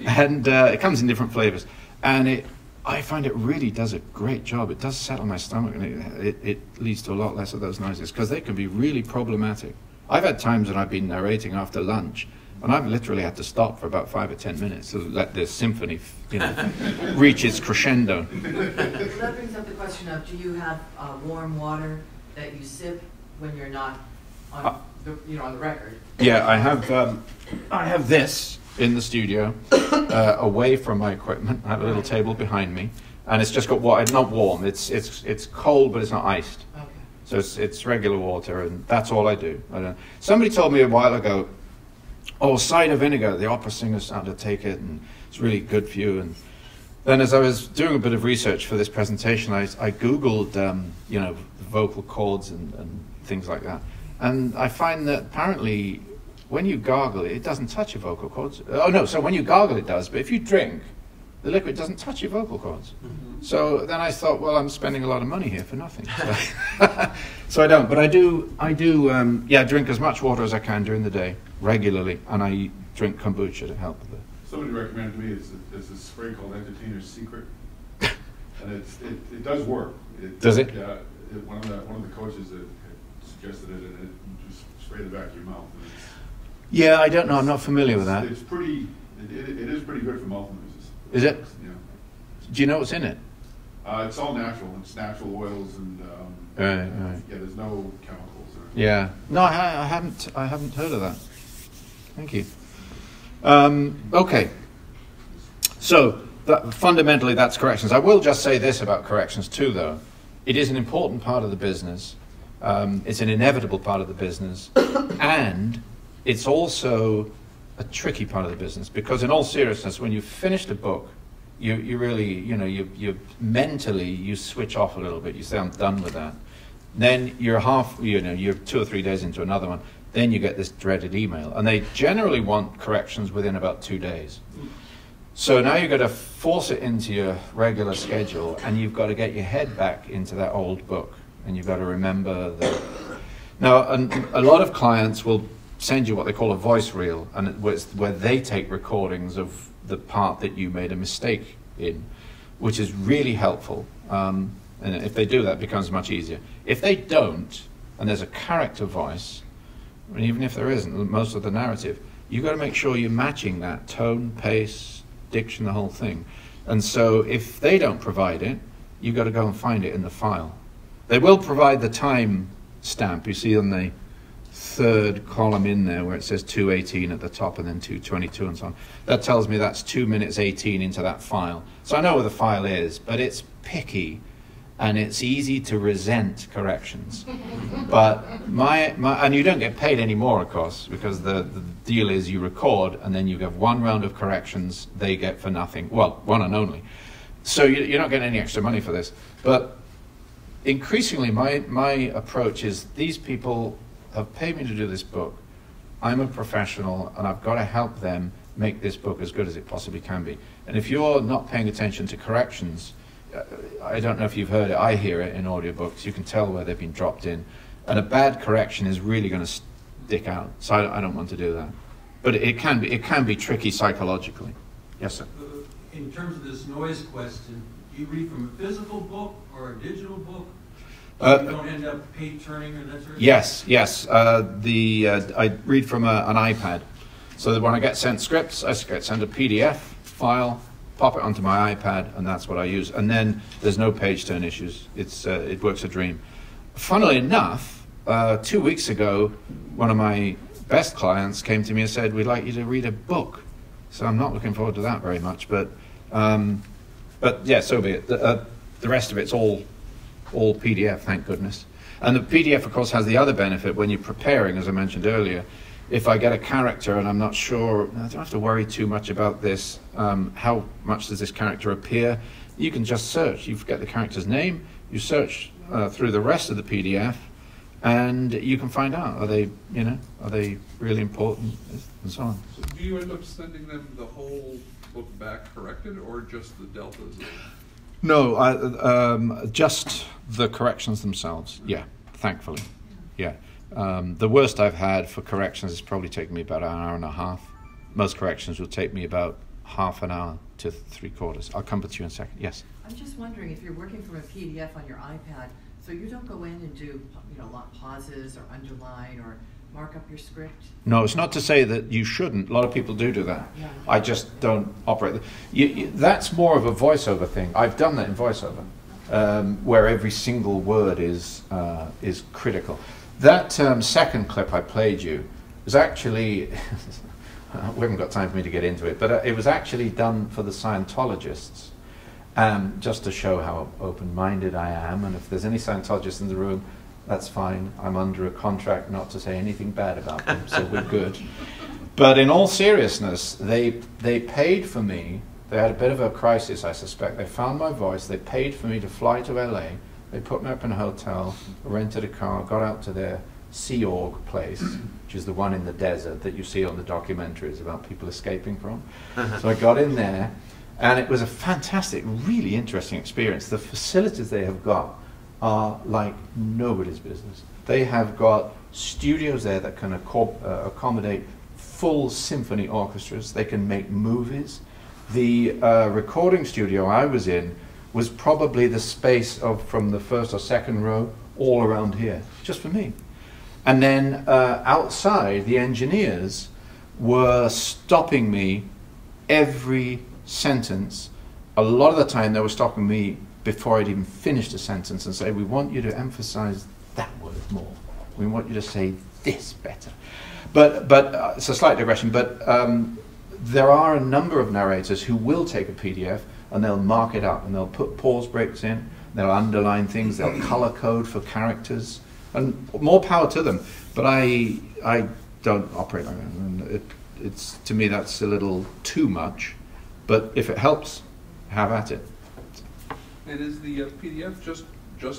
And it comes in different flavors. And I find it really does a great job. It does settle my stomach, and it leads to a lot less of those noises, because they can be really problematic. I've had times when I've been narrating after lunch, and I've literally had to stop for about 5 or 10 minutes to let the symphony, reach its crescendo. That brings up the question of, do you have warm water that you sip when you're not on the record? Yeah, I have this in the studio, away from my equipment. I have a little table behind me, and it's just got water. It's not warm. It's cold, but it's not iced. Okay. So it's regular water, and that's all I do. Somebody told me a while ago, cider vinegar. The opera singers started to take it, and it's really good for you. And then, as I was doing a bit of research for this presentation, I Googled, vocal cords and things like that, and I find that apparently, when you gargle it doesn't touch your vocal cords. Oh no, so when you gargle it does, but if you drink, the liquid doesn't touch your vocal cords. Mm-hmm. So then I thought, well, I'm spending a lot of money here for nothing. So I don't, but I do drink as much water as I can during the day, regularly, and I drink kombucha to help with it. Somebody recommended to me is a spray called Entertainer's Secret, and it does work. Does it? Yeah, one of the coaches that suggested it, and it just spray the back of your mouth. Yeah, I don't know. I'm not familiar with that. It's pretty. It is pretty good for mouth noises. Is it? Yeah. Do you know what's in it? It's all natural. It's natural oils and right. yeah. There's no chemicals. Yeah. No, I haven't heard of that. Thank you. Okay. So fundamentally, that's corrections. I will just say this about corrections too, though. It is an important part of the business. It's an inevitable part of the business, and it's also a tricky part of the business, because in all seriousness, when you've finished a book, you really, you mentally, you switch off a little bit. You say, I'm done with that. Then you're you're 2 or 3 days into another one. Then you get this dreaded email, and they generally want corrections within about 2 days. So now you've got to force it into your regular schedule, and you've got to get your head back into that old book, and you've got to remember that. Now, a lot of clients will send you what they call a voice reel, and where they take recordings of the part that you made a mistake in, which is really helpful. And if they do that, it becomes much easier. If they don't, and there's a character voice, and even if there isn't, most of the narrative, you've got to make sure you're matching that tone, pace, diction, the whole thing. And so if they don't provide it, you've got to go and find it in the file. They will provide the time stamp. You see on the third column in there where it says 2:18 at the top and then 2:22 and so on. That tells me that's 2 minutes 18 into that file. So I know where the file is, but it's picky and it's easy to resent corrections. But and you don't get paid anymore, of course, because the deal is you record and then you have one round of corrections they get for nothing. Well, one and only. So you're not getting any extra money for this. But increasingly my approach is, these people have paid me to do this book. I'm a professional and I've got to help them make this book as good as it possibly can be. And if you're not paying attention to corrections, I don't know if you've heard it, I hear it in audiobooks, you can tell where they've been dropped in. And a bad correction is really going to stick out. So I don't want to do that. But it can be tricky psychologically. Yes, sir? In terms of this noise question, do you read from a physical book or a digital book? So you don't end up page turning or that sort of thing? Yes. I read from an iPad. So that when I get sent scripts, I get sent a PDF file, pop it onto my iPad, and that's what I use. And then there's no page turn issues. It works a dream. Funnily enough, 2 weeks ago, one of my best clients came to me and said, we'd like you to read a book. So I'm not looking forward to that very much. But yeah, so be it. The rest of it's all PDF, thank goodness. And the PDF, of course, has the other benefit when you're preparing, as I mentioned earlier. If I get a character and I'm not sure, I don't have to worry too much about this, how much does this character appear? You can just search. You get the character's name, you search through the rest of the PDF, and you can find out, are they really important, and so on. So do you end up sending them the whole book back corrected, or just the deltas? No, just the corrections themselves. Yeah, thankfully. Yeah. The worst I've had for corrections has probably taken me about an hour and a half. Most corrections will take me about half an hour to 3/4. I'll come to you in a second. Yes? I'm just wondering if you're working from a PDF on your iPad, so you don't go in and do pauses or underline or mark up your script? No, it's not to say that you shouldn't. A lot of people do that. Yeah. I just don't operate. That's more of a voiceover thing. I've done that in voiceover, where every single word is critical. That second clip I played you was actually, we haven't got time for me to get into it, but it was actually done for the Scientologists, just to show how open-minded I am, and if there's any Scientologists in the room, that's fine. I'm under a contract not to say anything bad about them, so we're good. But in all seriousness, they paid for me. They had a bit of a crisis, I suspect. They found my voice. They paid for me to fly to LA. They put me up in a hotel, rented a car, got out to their Sea Org place, which is the one in the desert that you see on the documentaries about people escaping from. So I got in there, and it was a fantastic, really interesting experience. The facilities they have got are like nobody's business. They have got studios there that can accommodate full symphony orchestras. They can make movies. The recording studio I was in was probably the space from the first or second row all around here, just for me. And then outside, the engineers were stopping me every sentence. A lot of the time they were stopping me before I'd even finished a sentence and say, we want you to emphasize that word more. We want you to say this better. But it's a slight digression, but there are a number of narrators who will take a PDF and they'll mark it up and they'll put pause breaks in, they'll underline things, they'll color code for characters, and more power to them. But I don't operate like that. And it's, to me, that's a little too much. But if it helps, have at it. And is the PDF just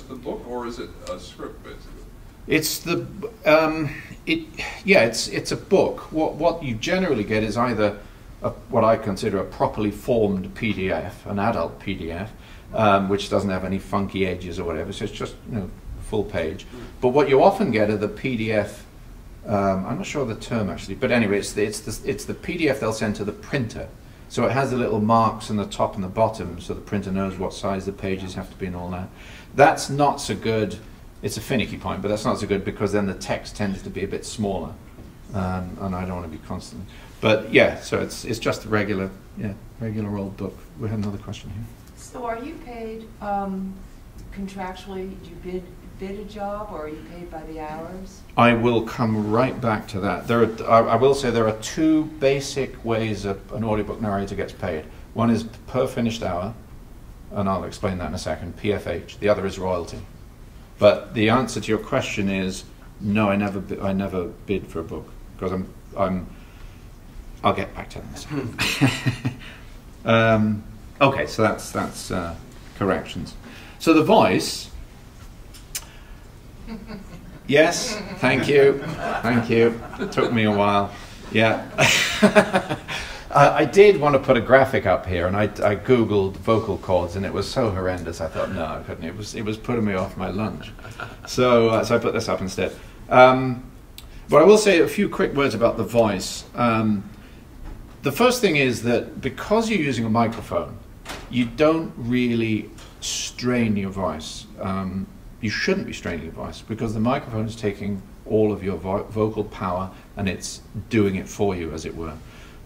the book, or is it a script basically? It's the it's a book. What you generally get is either what I consider a properly formed PDF, an adult PDF, which doesn't have any funky edges or whatever. So it's just, you know, full page. But what you often get are the PDF. I'm not sure of the term actually, but anyway, it's the PDF they'll send to the printer. So it has the little marks on the top and the bottom, so the printer knows what size the pages have to be and all that. That's not so good. It's a finicky point, but that's not so good because then the text tends to be a bit smaller, and I don't want to be constant. But yeah, so it's just a regular old book. We have another question here. So are you paid contractually? Do you bid a job, or are you paid by the hours? I will come right back to that. I will say there are two basic ways an audiobook narrator gets paid. One is per finished hour, and I'll explain that in a second, PFH. The other is royalty. But the answer to your question is no. I never bid for a book because I'll get back to that in a second. Okay, so that's corrections. So the voice. Yes, thank you. It took me a while. Yeah. I did want to put a graphic up here, and I googled vocal cords, and it was so horrendous. I thought, no, I couldn't. It was putting me off my lunch. So I put this up instead. But I will say a few quick words about the voice. The first thing is that because you're using a microphone, you don't really strain your voice. You shouldn't be straining your voice because the microphone is taking all of your vocal power and it's doing it for you, as it were.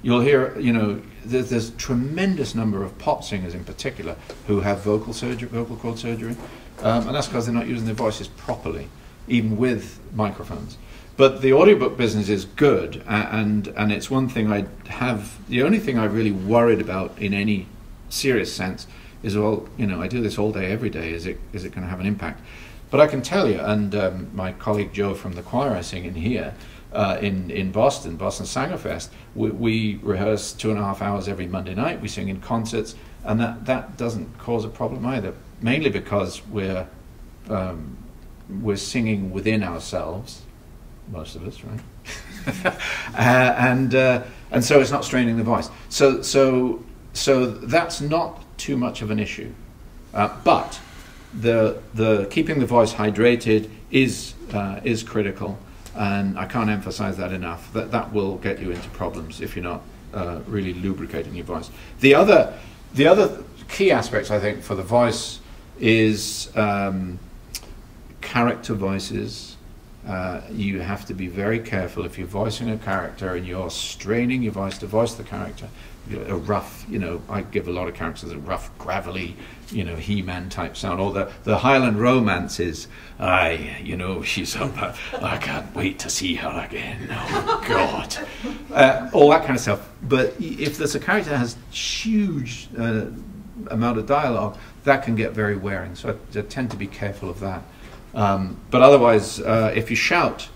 You'll hear, you know, there's a tremendous number of pop singers in particular who have vocal cord surgery, and that's because they're not using their voices properly, even with microphones. But the audiobook business is good, and it's one thing the only thing I really worried about in any serious sense is, well, you know, I do this all day, every day. Is it going to have an impact? But I can tell you, and my colleague Joe from the choir I sing in here, in Boston Sangerfest, we rehearse 2.5 hours every Monday night. We sing in concerts, and that doesn't cause a problem either. Mainly because we're singing within ourselves, most of us, right? And so it's not straining the voice. So that's not too much of an issue, but the keeping the voice hydrated is critical, and I can't emphasize that enough. That will get you into problems if you're not really lubricating your voice. The other key aspects, I think, for the voice is character voices. You have to be very careful if you're voicing a character and you're straining your voice to voice the character. A rough, you know, I give a lot of characters a rough, gravelly, you know, He-Man type sound, or the Highland romances. You know, she's up. I can't wait to see her again. Oh God, all that kind of stuff. But if there's a character that has huge amount of dialogue, that can get very wearing. So I tend to be careful of that. But otherwise, if you shout,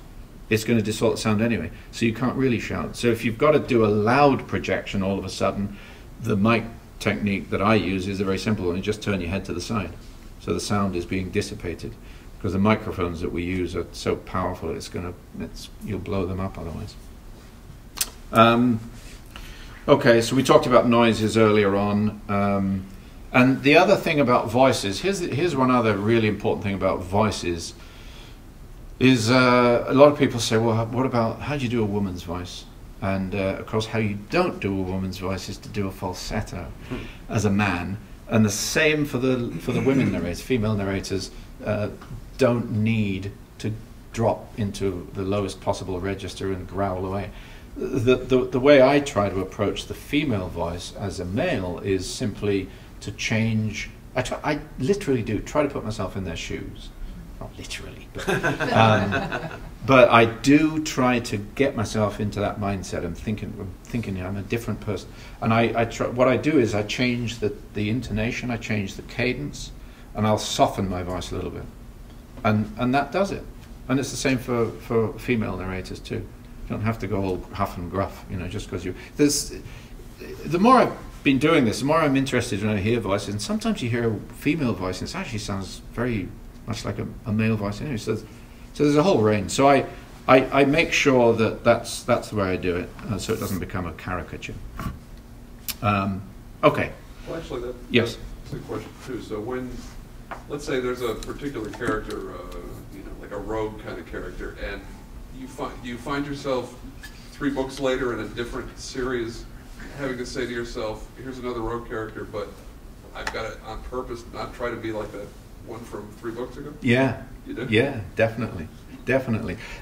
it's going to distort the sound anyway, so you can't really shout. So if you've got to do a loud projection all of a sudden, the mic technique that I use is a very simple one. You just turn your head to the side, so the sound is being dissipated, because the microphones that we use are so powerful, you'll blow them up otherwise. Okay, so we talked about noises earlier on, and the other thing about voices, here's one other really important thing about voices, is a lot of people say, well, what about, how do you do a woman's voice? And of course, how you don't do a woman's voice is to do a falsetto as a man. And the same for the women narrators. Female narrators don't need to drop into the lowest possible register and growl away. the way I try to approach the female voice as a male is simply to change. I literally do try to put myself in their shoes. Not literally, but I do try to get myself into that mindset. I'm thinking I'm a different person, and what I do is I change the intonation, I change the cadence, and I'll soften my voice a little bit, and that does it. And it's the same for female narrators too. You don't have to go all huff and gruff, just because the more I've been doing this, the more I'm interested when I hear voices, and sometimes you hear a female voice and it actually sounds very much like a male voice anyway. So there's a whole range. So I make sure that that's the way I do it, so it doesn't become a caricature. Okay. Well, actually, yes. That's a question too. So when, let's say there's a particular character, like a rogue kind of character, and you find yourself 3 books later in a different series, having to say to yourself, "Here's another rogue character, but I've got it on purpose, not try to be like that one from 3 books ago." Yeah. You do? Yeah, definitely.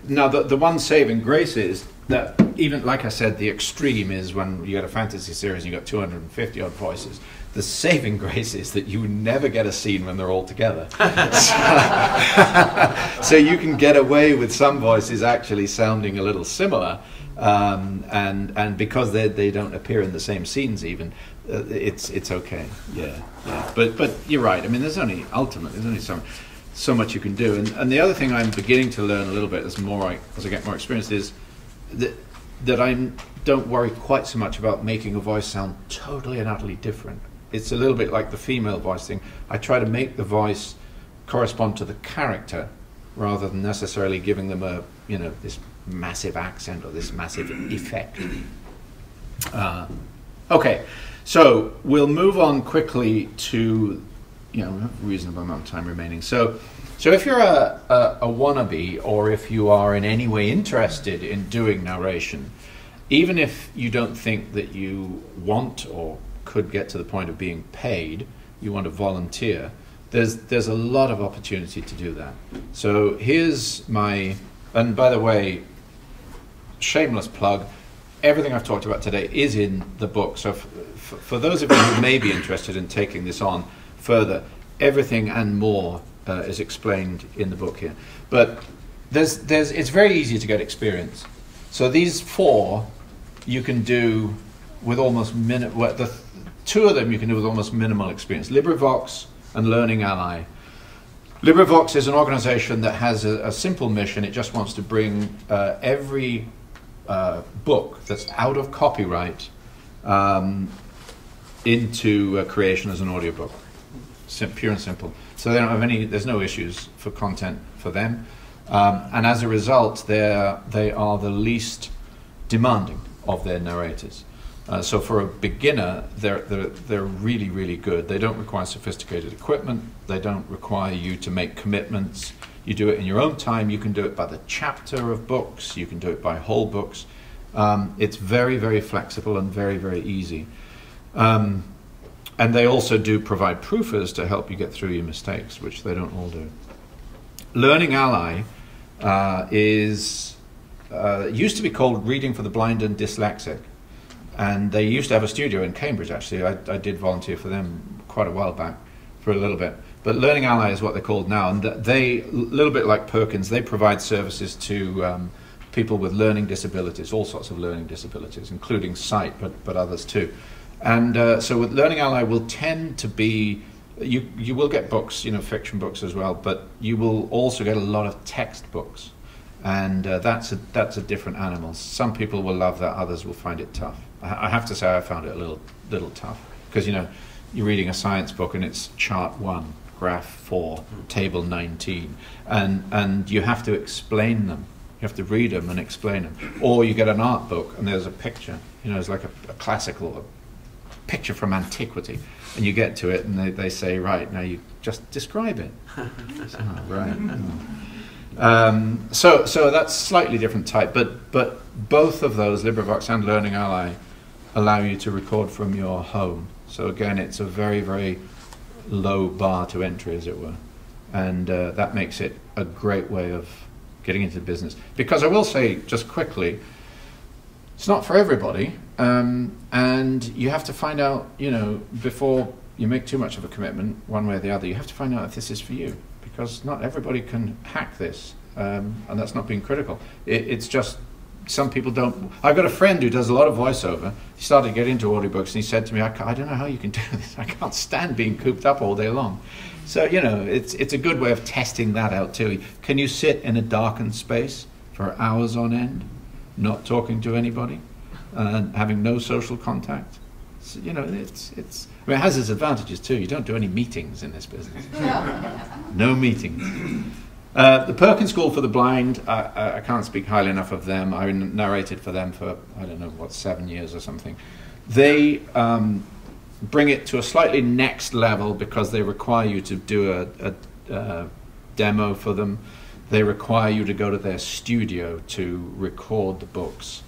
Now, the one saving grace is that, even like I said, the extreme is when you get a fantasy series and you got 250 odd voices. The saving grace is that you never get a scene when they're all together. So you can get away with some voices actually sounding a little similar, and because they don't appear in the same scenes even, it's okay. Yeah. But you're right. I mean, there's only so much you can do. And the other thing I'm beginning to learn a little bit as I get more experience is that I don't worry quite so much about making a voice sound totally and utterly different. It's a little bit like the female voice thing. I try to make the voice correspond to the character rather than necessarily giving them this massive accent or this massive effect. Okay, so we'll move on quickly to, we have a reasonable amount of time remaining. So if you're a wannabe, or if you are in any way interested in doing narration, even if you don't think that you want or could get to the point of being paid, you want to volunteer, there's a lot of opportunity to do that. So here's and by the way, shameless plug, everything I've talked about today is in the book. So for those of you who may be interested in taking this on further, everything and more is explained in the book here. But it's very easy to get experience. So these 4 you can do with almost the 2 of them you can do with almost minimal experience. LibriVox and Learning Ally. LibriVox is an organization that has a simple mission. It just wants to bring every book that's out of copyright into creation as an audiobook. Pure and simple. So they don't have there's no issues for content for them. And as a result, they are the least demanding of their narrators. So for a beginner, they're really, really good. They don't require sophisticated equipment. They don't require you to make commitments. You do it in your own time. You can do it by the chapter of books. You can do it by whole books. It's very, very flexible and very, very easy. And they also do provide proofers to help you get through your mistakes, which they don't all do. Learning Ally used to be called Reading for the Blind and Dyslexic. And they used to have a studio in Cambridge, actually. I did volunteer for them quite a while back, for a little bit. But Learning Ally is what they're called now. And they, a little bit like Perkins, they provide services to people with learning disabilities, all sorts of learning disabilities, including sight, but others too. And so with Learning Ally will tend to be, you will get books, fiction books as well, but you will also get a lot of text books. And that's a different animal. Some people will love that, others will find it tough. I have to say I found it a little tough, because you're reading a science book and it's chart 1, graph 4, table 19, and you have to explain them. You have to read them and explain them. Or you get an art book and there's a picture. It's like a classical picture from antiquity, and you get to it and they say, right, now you just describe it. Right. So that's slightly different type, but both of those, LibriVox and Learning Ally, allow you to record from your home. So again, it's a very, very low bar to entry, as it were, and that makes it a great way of getting into the business. Because I will say, just quickly, It's not for everybody, and you have to find out, you know, before you make too much of a commitment, one way or the other, you have to find out if this is for you, because not everybody can hack this, and that's not being critical. It's just some people don't. I've got a friend who does a lot of voiceover. He started to get into audiobooks, and he said to me, I don't know how you can do this. I can't stand being cooped up all day long. So, you know, it's a good way of testing that out too. Can you sit in a darkened space for hours on end, not talking to anybody, and having no social contact? So, you know, I mean, it has its advantages too. You don't do any meetings in this business. No meetings. The Perkins School for the Blind, I can't speak highly enough of them. I narrated for them for, I don't know, what, 7 years or something. They bring it to a slightly next level because they require you to do a demo for them. They require you to go to their studio to record the books.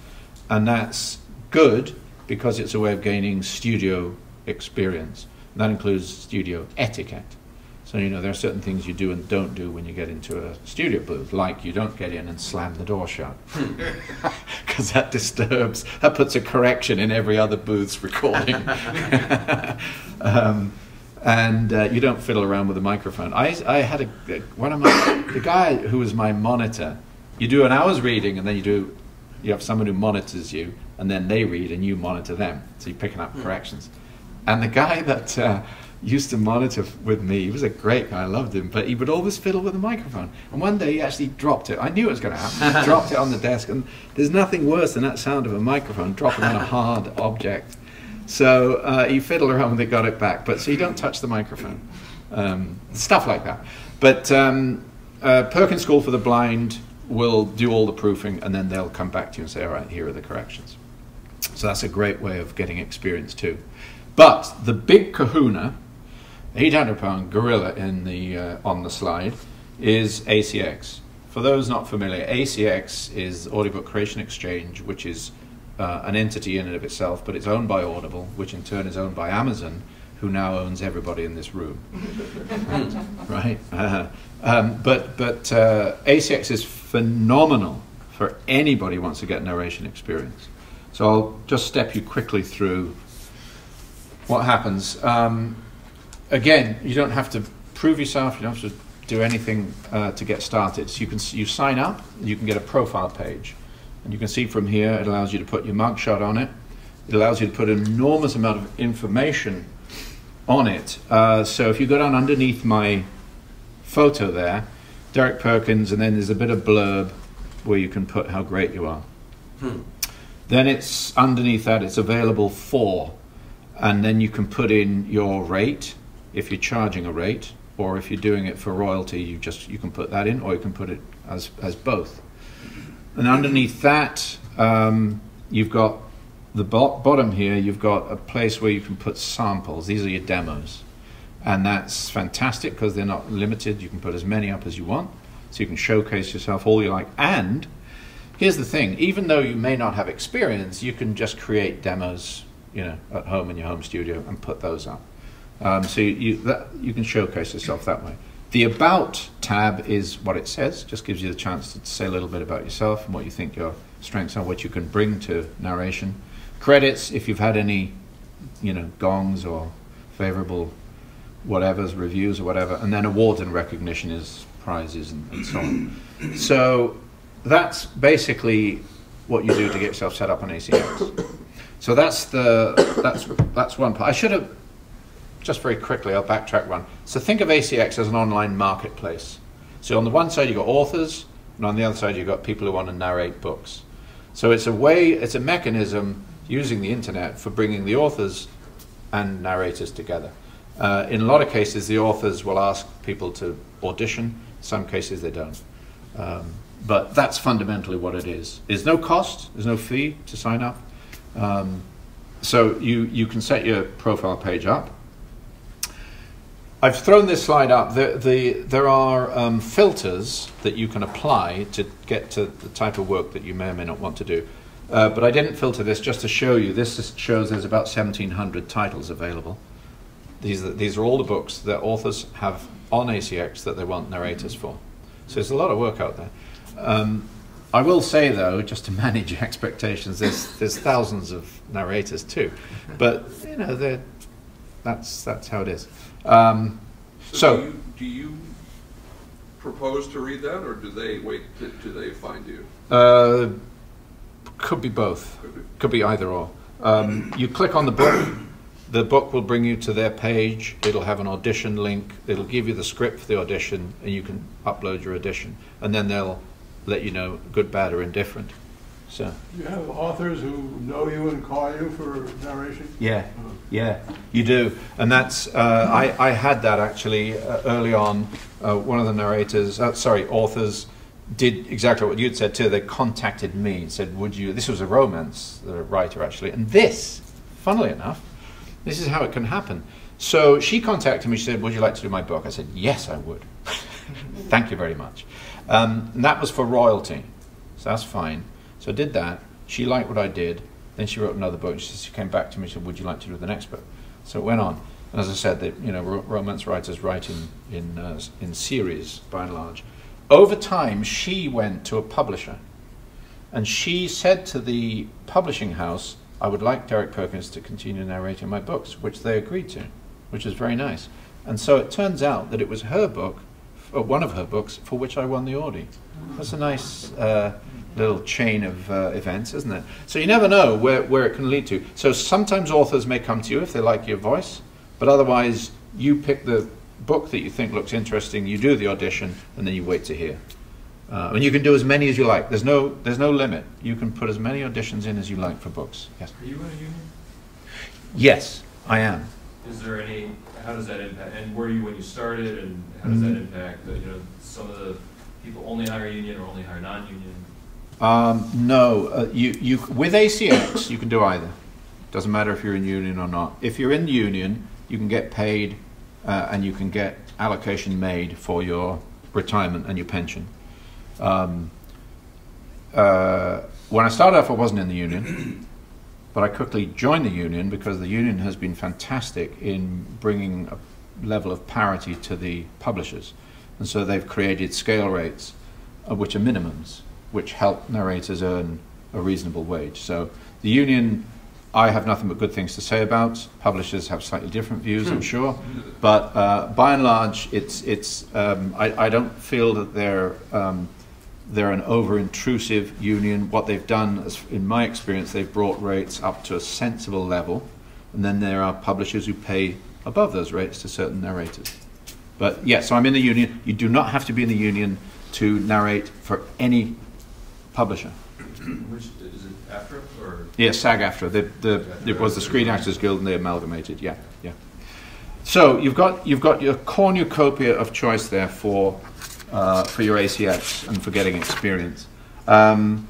And that's good because it's a way of gaining studio experience. And that includes studio etiquette. So, you know, there are certain things you do and don't do when you get into a studio booth, like you don't get in and slam the door shut, because that disturbs, that puts a correction in every other booth's recording. And you don't fiddle around with a microphone. I had the guy who was my monitor, you do an hour's reading and then you have someone who monitors you, and then they read and you monitor them. So you're picking up corrections. And the guy that used to monitor with me, he was a great guy, I loved him, but he would always fiddle with the microphone. And one day he actually dropped it. I knew it was going to happen. He dropped it on the desk, and there's nothing worse than that sound of a microphone dropping on a hard object. So he fiddled around with it, got it back. But so you don't touch the microphone. Stuff like that. But Perkins School for the Blind will do all the proofing, and then they'll come back to you and say, all right, here are the corrections. So that's a great way of getting experience too. But the big kahuna, 800-pound gorilla on the slide, is ACX. For those not familiar, ACX is Audiobook Creation Exchange, which is an entity in and of itself, but it's owned by Audible, which in turn is owned by Amazon, who now owns everybody in this room. Right? But ACX is phenomenal for anybody who wants to get narration experience. So I'll just step you quickly through what happens. Again, you don't have to prove yourself, you don't have to do anything to get started. So you sign up, you can get a profile page. And you can see from here, it allows you to put your mugshot on it. It allows you to put an enormous amount of information on it. So if you go down underneath my photo there, Derek Perkins, and then there's a bit of blurb where you can put how great you are. Then it's underneath that, it's available for, and then you can put in your rate, if you're charging a rate, or if you're doing it for royalty, you can put that in, or you can put it as both. And underneath that, you've got the bottom here, you've got a place where you can put samples. These are your demos. And that's fantastic because they're not limited. You can put as many up as you want. So you can showcase yourself all you like. And here's the thing, even though you may not have experience, you can just create demos, you know, at home in your home studio and put those up. So you can showcase yourself that way. The About tab is what it says, just gives you the chance to say a little bit about yourself and what you think your strengths are, what you can bring to narration. Credits, if you've had any, you know, gongs or favorable whatever's, reviews or whatever, and then awards and recognition is prizes and so on. So that's basically what you do to get yourself set up on ACX. So that's one part. I should have, just very quickly, I'll backtrack one. So think of ACX as an online marketplace. So on the one side you've got authors, and on the other side you've got people who want to narrate books. So it's a mechanism using the internet for bringing the authors and narrators together. In a lot of cases, the authors will ask people to audition. In some cases, they don't. But that's fundamentally what it is. There's no cost, there's no fee to sign up. So you can set your profile page up. I've thrown this slide up. There are filters that you can apply to get to the type of work that you may or may not want to do. But I didn't filter this just to show you. This shows there's about 1,700 titles available. These are all the books that authors have on ACX that they want narrators for. So there's a lot of work out there. I will say though, just to manage expectations, there's thousands of narrators too, but you know, that's how it is. So do you propose to read that, or do they wait? Do they find you? Could be both. Could be either or. You click on the book. The book will bring you to their page. It'll have an audition link. It'll give you the script for the audition, and you can upload your audition. And then they'll let you know good, bad, or indifferent. So. You have authors who know you and call you for narration? Yeah, yeah, you do. And that's, I had that actually early on. One of the narrators, authors, did exactly what you'd said too. They contacted me and said, would you, this was a romance writer actually, and this, funnily enough, this is how it can happen. So she contacted me, she said, would you like to do my book? I said, yes, I would. Thank you very much. And that was for royalty, so that's fine. So I did that, she liked what I did, then she wrote another book, she came back to me and said, would you like to do the next book? So it went on. And as I said, you know, romance writers write in series, by and large. Over time, she went to a publisher, and she said to the publishing house, I would like Derek Perkins to continue narrating my books, which they agreed to, which was very nice. And so it turns out that it was her book, or one of her books, for which I won the Audie. That's a nice little chain of events, isn't it? So you never know where it can lead to. So sometimes authors may come to you if they like your voice, but otherwise you pick the book that you think looks interesting, you do the audition, and then you wait to hear. And you can do as many as you like. There's no limit. You can put as many auditions in as you like for books. Yes. Are you in a union? Yes, I am. Is there any? How does that impact? And were you when you started? And how does that impact? You know, some of the people only hire union or only hire non-union. No, you with ACX you can do either. Doesn't matter if you're in union or not. If you're in the union, you can get paid, and you can get allocation made for your retirement and your pension. When I started off, I wasn't in the union, but I quickly joined the union because the union has been fantastic in bringing a level of parity to the publishers. And so they've created scale rates, which are minimums, which help narrators earn a reasonable wage. So the union, I have nothing but good things to say about. Publishers have slightly different views, I'm sure. But by and large, I don't feel that they're an over-intrusive union. What they've done, in my experience, they've brought rates up to a sensible level, and then there are publishers who pay above those rates to certain narrators. But yes, so I'm in the union. You do not have to be in the union to narrate for any publisher. Which is it, AFTRA or? Yeah, SAG-AFTRA. It was the Screen Actors Guild, and they amalgamated. Yeah, yeah. So you've got your cornucopia of choice there for your ACX and for getting experience. And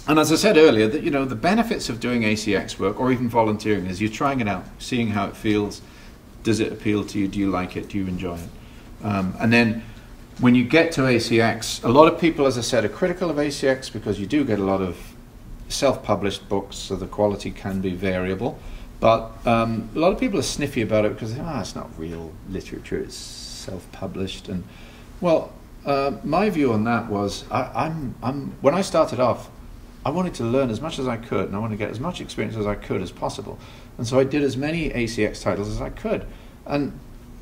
as I said earlier, that the benefits of doing ACX work or even volunteering is you're trying it out, seeing how it feels. Does it appeal to you? Do you like it? Do you enjoy it? And then when you get to ACX, a lot of people, as I said, are critical of ACX because you do get a lot of self-published books, so the quality can be variable. But a lot of people are sniffy about it because it's not real literature, it's self-published. And well, my view on that was, when I started off, I wanted to learn as much as I could, and I wanted to get as much experience as I could as possible. And so I did as many ACX titles as I could. And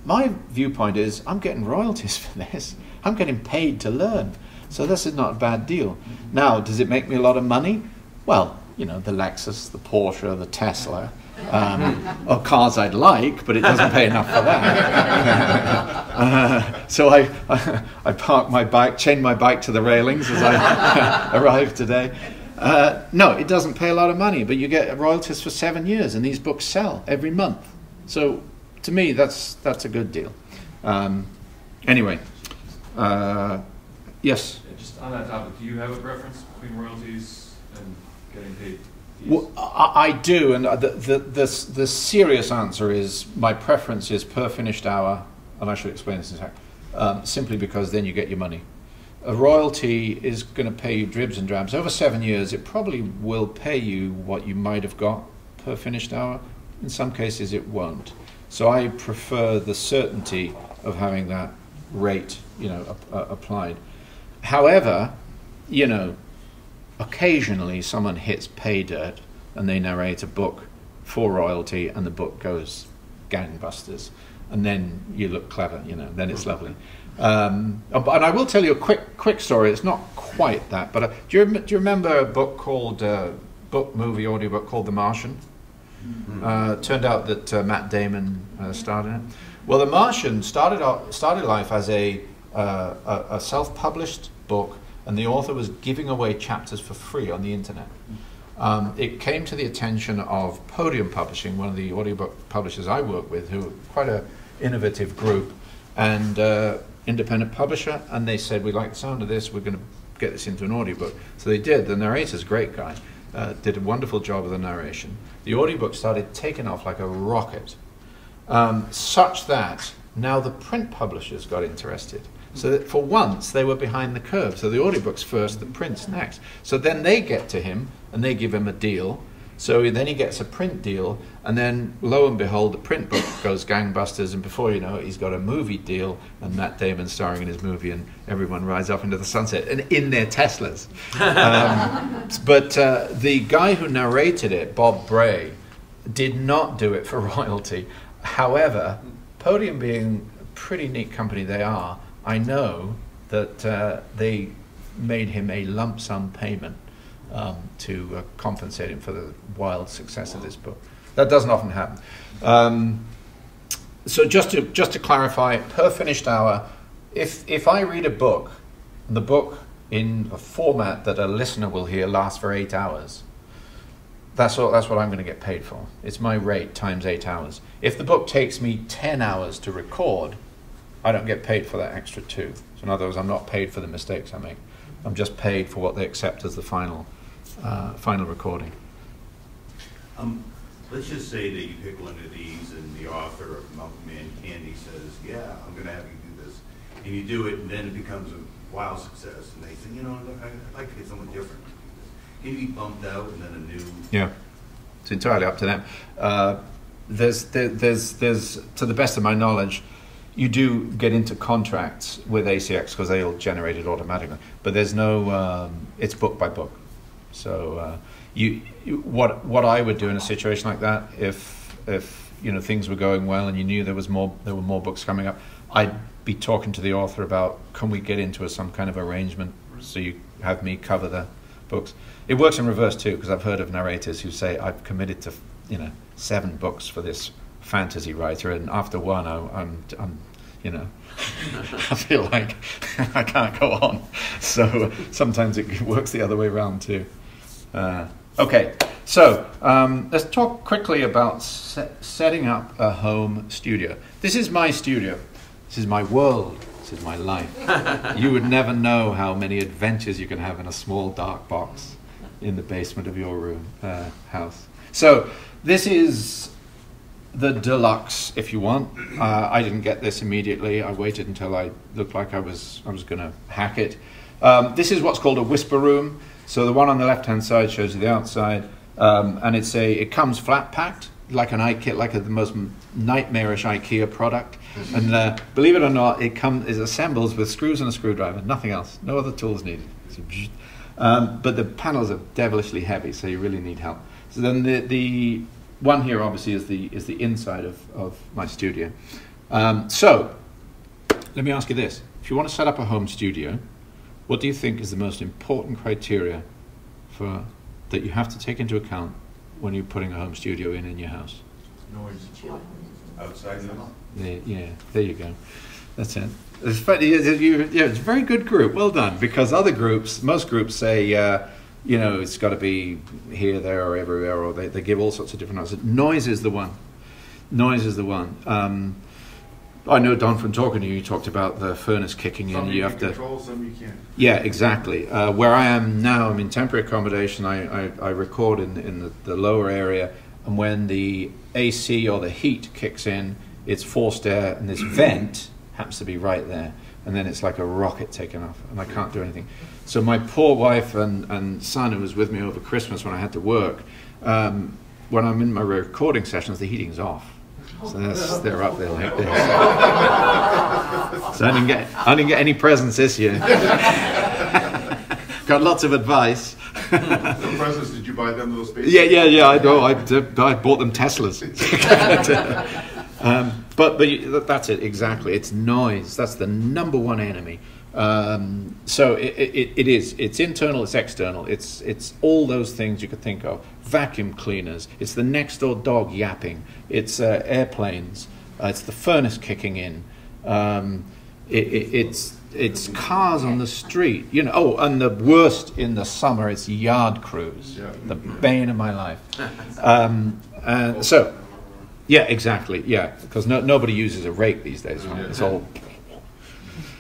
my viewpoint is, I'm getting royalties for this. I'm getting paid to learn. So this is not a bad deal. Now, does it make me a lot of money? Well, the Lexus, the Porsche, the Tesla, are cars I'd like, but it doesn't pay enough for that. So I parked my bike, chained my bike to the railings as I arrived today. No, it doesn't pay a lot of money, but you get royalties for 7 years, and these books sell every month. So to me, that's a good deal. Anyway, yes? Just on that topic, do you have a preference between royalties and getting paid? Well, I do, and the serious answer is my preference is per finished hour, and I should explain this in a sec, simply because then you get your money. A royalty is going to pay you dribs and drabs. Over 7 years, it probably will pay you what you might have got per finished hour. In some cases, it won't. So I prefer the certainty of having that rate, applied. However, occasionally someone hits pay dirt and they narrate a book for royalty and the book goes gangbusters. And then you look clever, you know, then it's lovely. And I will tell you a quick story. It's not quite that, but do you remember a book called, audiobook called The Martian? Turned out that Matt Damon starred in it. Well, The Martian started life as a self-published book, and the author was giving away chapters for free on the internet. It came to the attention of Podium Publishing, one of the audiobook publishers I work with, who are quite an innovative group, and independent publisher, and they said, we like the sound of this, we're going to get this into an audiobook. So they did. The narrator's a great guy, did a wonderful job of the narration. The audiobook started taking off like a rocket, such that now the print publishers got interested. So that for once they were behind the curve. So the audiobook's first, the print's next. So then they get to him and they give him a deal. So then he gets a print deal, and then lo and behold, the print book goes gangbusters, and before you know it, he's got a movie deal, and Matt Damon starring in his movie, and everyone rides off into the sunset, and in their Teslas. But the guy who narrated it, Bob Bray, did not do it for royalty. However, Podium being a pretty neat company they are, I know that they made him a lump sum payment to compensate him for the wild success of this book. That doesn't often happen. So just to clarify, per finished hour, if I read a book, the book in a format that a listener will hear lasts for 8 hours, that's what I'm going to get paid for. It's my rate times 8 hours. If the book takes me 10 hours to record, I don't get paid for that extra 2. So in other words, I'm not paid for the mistakes I make. I'm just paid for what they accept as the final recording. Let's just say that you pick one of these and the author of Milk Man Candy says, yeah, I'm going to have you do this. And you do it, and then it becomes a wild success. And they say, you know, I'd like to get someone different. Can you be bumped out and then a new... Yeah, it's entirely up to them. There's, to the best of my knowledge, you do get into contracts with ACX because they'll generate it automatically. But there's no, it's book by book. So what I would do in a situation like that, if you know things were going well and you knew there were more books coming up, I'd be talking to the author about, can we get into some kind of arrangement so you have me cover the books. It works in reverse too, because I've heard of narrators who say, I've committed to 7 books for this fantasy writer, and after one I'm you know, I feel like I can't go on. So sometimes it works the other way around too. Okay, so let's talk quickly about setting up a home studio. This is my studio. This is my world. This is my life. You would never know how many adventures you can have in a small dark box in the basement of your room, house. So this is the deluxe, if you want. I didn't get this immediately. I waited until I looked like I was going to hack it. This is what's called a whisper room. So the one on the left-hand side shows you the outside, and it comes flat packed, like an IKEA, like the most nightmarish IKEA product. And believe it or not, it assembles with screws and a screwdriver, nothing else, no other tools needed. But the panels are devilishly heavy, so you really need help. So then the one here obviously is the inside of my studio. So let me ask you this: if you want to set up a home studio, what do you think is the most important criteria that you have to take into account when you're putting a home studio in your house? Noise. Outside noise? Yeah, there you go. That's it. It's funny, it's a very good group. Well done. Because most groups say, you know, it's got to be here, there, or everywhere, or they give all sorts of different answers. Noise is the one. Noise is the one. I know, Don, from talking to you, you talked about the furnace kicking in. Some you can have to control, some you can't. Yeah, exactly. Where I am now, I'm in temporary accommodation. I record in the lower area, and when the AC or the heat kicks in, it's forced air, and this vent happens to be right there, and then it's like a rocket taking off, and I can't do anything. So my poor wife and son, who was with me over Christmas when I had to work, when I'm in my recording sessions, the heating's off. So they're up there like this. So I didn't get any presents this year. Got lots of advice. Compressors, did you buy them little spaces? Yeah. I know. I bought them Teslas. But that's it exactly. It's noise. That's the number one enemy. So it is. It's internal. It's external. It's all those things you could think of. Vacuum cleaners. It's the next door dog yapping. It's airplanes. It's the furnace kicking in. It's cars on the street. You know. Oh, and the worst in the summer, it's yard crews. Yeah. The bane of my life. So. Yeah, exactly. Yeah, because nobody uses a rake these days. Right? It's all.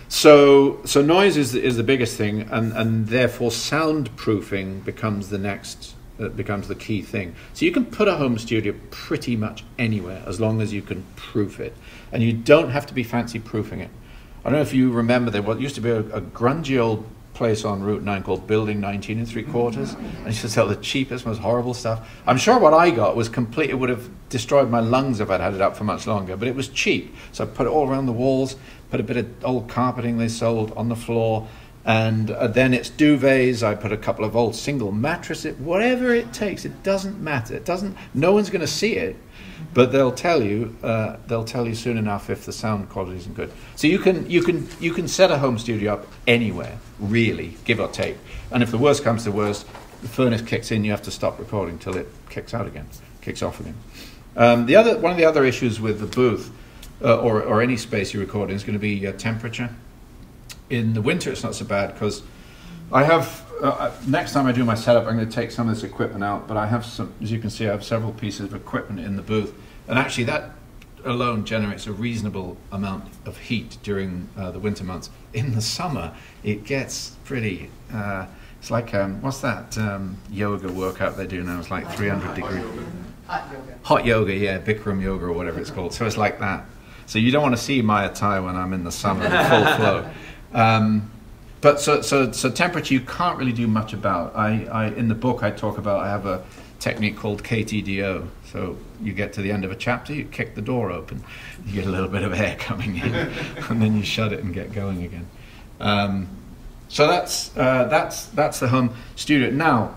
So noise is the biggest thing, and therefore soundproofing becomes the key thing. So you can put a home studio pretty much anywhere as long as you can proof it, and you don't have to be fancy proofing it. I don't know if you remember there used to be a grungy old place on Route 9 called Building 19 3/4, and used to sell the cheapest, most horrible stuff. I'm sure what I got was complete. It would have destroyed my lungs if I'd had it up for much longer, but it was cheap. So I put it all around the walls, put a bit of old carpeting they sold on the floor, and then it's duvets. I put a couple of old single mattresses, whatever it takes. It doesn't matter. No one's going to see it, but they'll tell you soon enough if the sound quality isn't good. So you can set a home studio up anywhere, really, give or take. And if the worst comes to worst, the furnace kicks in, you have to stop recording till it kicks off again. One of the other issues with the booth or any space you record in is going to be temperature. In the winter, it's not so bad because I have. Next time I do my setup, I'm going to take some of this equipment out, but I have some, as you can see, I have several pieces of equipment in the booth, and actually that alone generates a reasonable amount of heat during the winter months. In the summer, it gets pretty, it's like, what's that yoga workout they do now? It's like 300 degrees. Hot yoga, yeah, Bikram yoga or whatever it's called. So it's like that. So you don't want to see my attire when I'm in the summer in full flow. But so temperature you can't really do much about. I in the book I talk about, I have a technique called KTDO. So you get to the end of a chapter, you kick the door open, you get a little bit of air coming in, and then you shut it and get going again. So that's the home studio. Now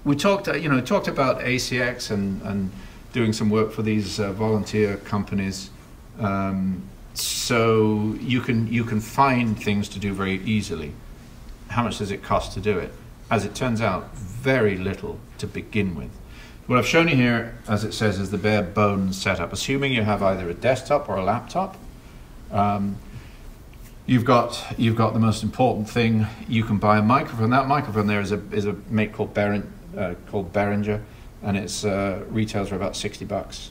we talked about ACX and doing some work for these volunteer companies. So you can find things to do very easily. How much does it cost to do it? As it turns out, very little to begin with. What I've shown you here, as it says, is the bare bones setup. Assuming you have either a desktop or a laptop, you've got the most important thing. You can buy a microphone. That microphone there is a make called Behringer, and it's retails for about $60,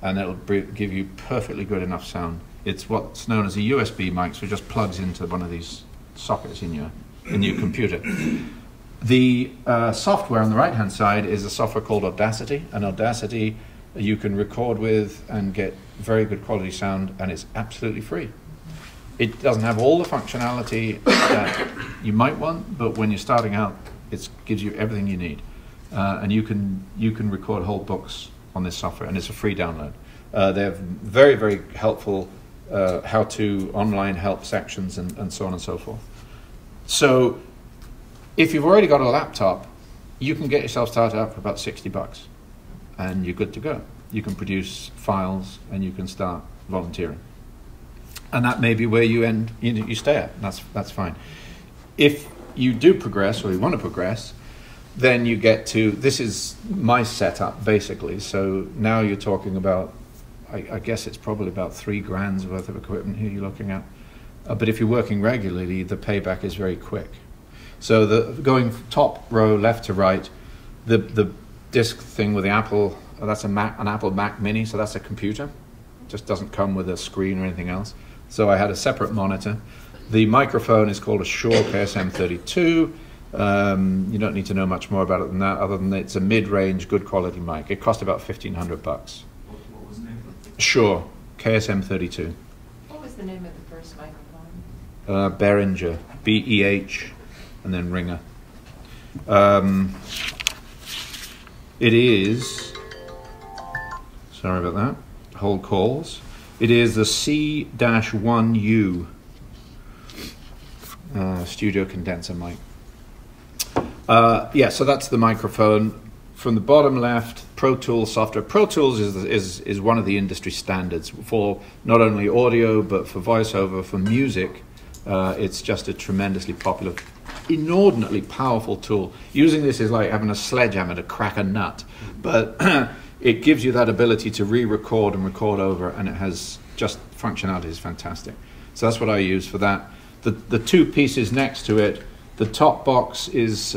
and it'll give you perfectly good enough sound. It's what's known as a USB mic, so it just plugs into one of these sockets in your computer. The software on the right-hand side is a software called Audacity, and Audacity you can record with and get very good quality sound, and it's absolutely free. It doesn't have all the functionality that you might want, but when you're starting out, it gives you everything you need, and you can record whole books on this software, and it's a free download. They have very, very helpful how-to online help sections and so on and so forth. So if you've already got a laptop, you can get yourself started out for about $60, and you're good to go. You can produce files, and you can start volunteering. And that may be where you stay at. That's fine. If you do progress, or you want to progress, then you get to, this is my setup basically. So now you're talking about, I guess it's probably about $3,000 worth of equipment here you're looking at. But if you're working regularly, the payback is very quick. So going top row left to right, the disk thing with the Apple, that's an Apple Mac Mini, so that's a computer. Just doesn't come with a screen or anything else. So I had a separate monitor. The microphone is called a Shure KSM32. You don't need to know much more about it than that, other than it's a mid-range, good quality mic. It cost about $1,500. What was the name of it? Shure KSM32. What was the name of the first microphone? Behringer, B-E-H, and then Ringer. It is, sorry about that, hold calls. It is the C-1U studio condenser mic. Yeah, so that's the microphone. From the bottom left, Pro Tools software. Pro Tools is one of the industry standards for not only audio, but for voiceover, for music. It's just a tremendously popular, inordinately powerful tool. Using this is like having a sledgehammer to crack a nut. But it gives you that ability to re-record and record over, and it has just functionality is fantastic. So that's what I use for that. The two pieces next to it, the top box is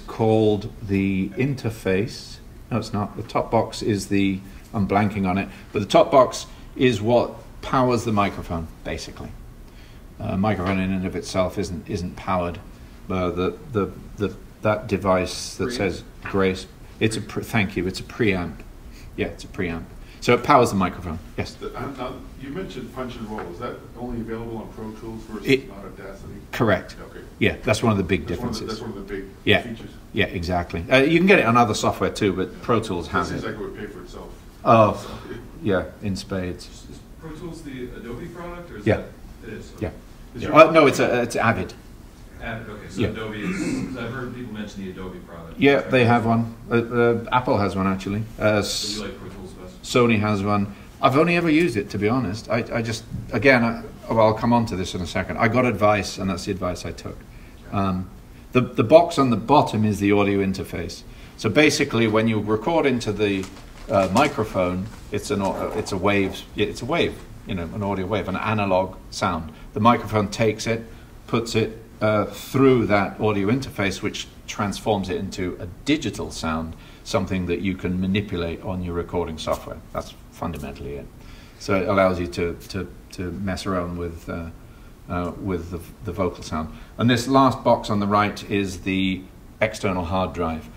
called the interface. No, it's not. The top box is the, I'm blanking on it, but the top box is what powers the microphone, basically. Microphone in and of itself isn't powered. That device that says Grace, it's a thank you. It's a preamp. Yeah, it's a preamp. So it powers the microphone. Yes. You mentioned punch and roll. Is that only available on Pro Tools versus not Audacity? Correct. Okay. Yeah, that's one of the big differences. That's one of the big features. Yeah, exactly. You can get it on other software too, but Pro Tools has it. It seems like it would pay for itself. Oh, yeah, in spades. Is Pro Tools the Adobe product, or is yeah. That, it is? Okay. Yeah. No, it's Avid. Avid, okay. So Adobe is, because I've heard people mention the Adobe product. Yeah, they have one. Apple has one, actually. So you like Pro Tools best? Sony has one. I've only ever used it, to be honest. I just, again, I'll come on to this in a second. I got advice, and that's the advice I took. The box on the bottom is the audio interface. So basically, when you record into the microphone, it's a wave. It's a wave, an audio wave, an analog sound. The microphone takes it, puts it through that audio interface, which transforms it into a digital sound, something that you can manipulate on your recording software. That's fundamentally it. So it allows you to mess around with the vocal sound. And this last box on the right is the external hard drive.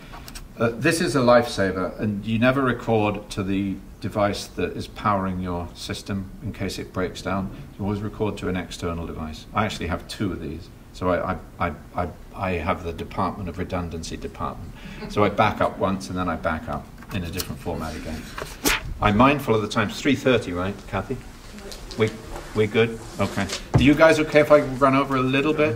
This is a lifesaver, and you never record to the device that is powering your system in case it breaks down. You always record to an external device. I actually have two of these. So I have the Department of Redundancy department. So I back up once and then I back up in a different format again. I'm mindful of the time. It's 3:30, right, Kathy? We good? Okay. Are you guys okay if I run over a little bit?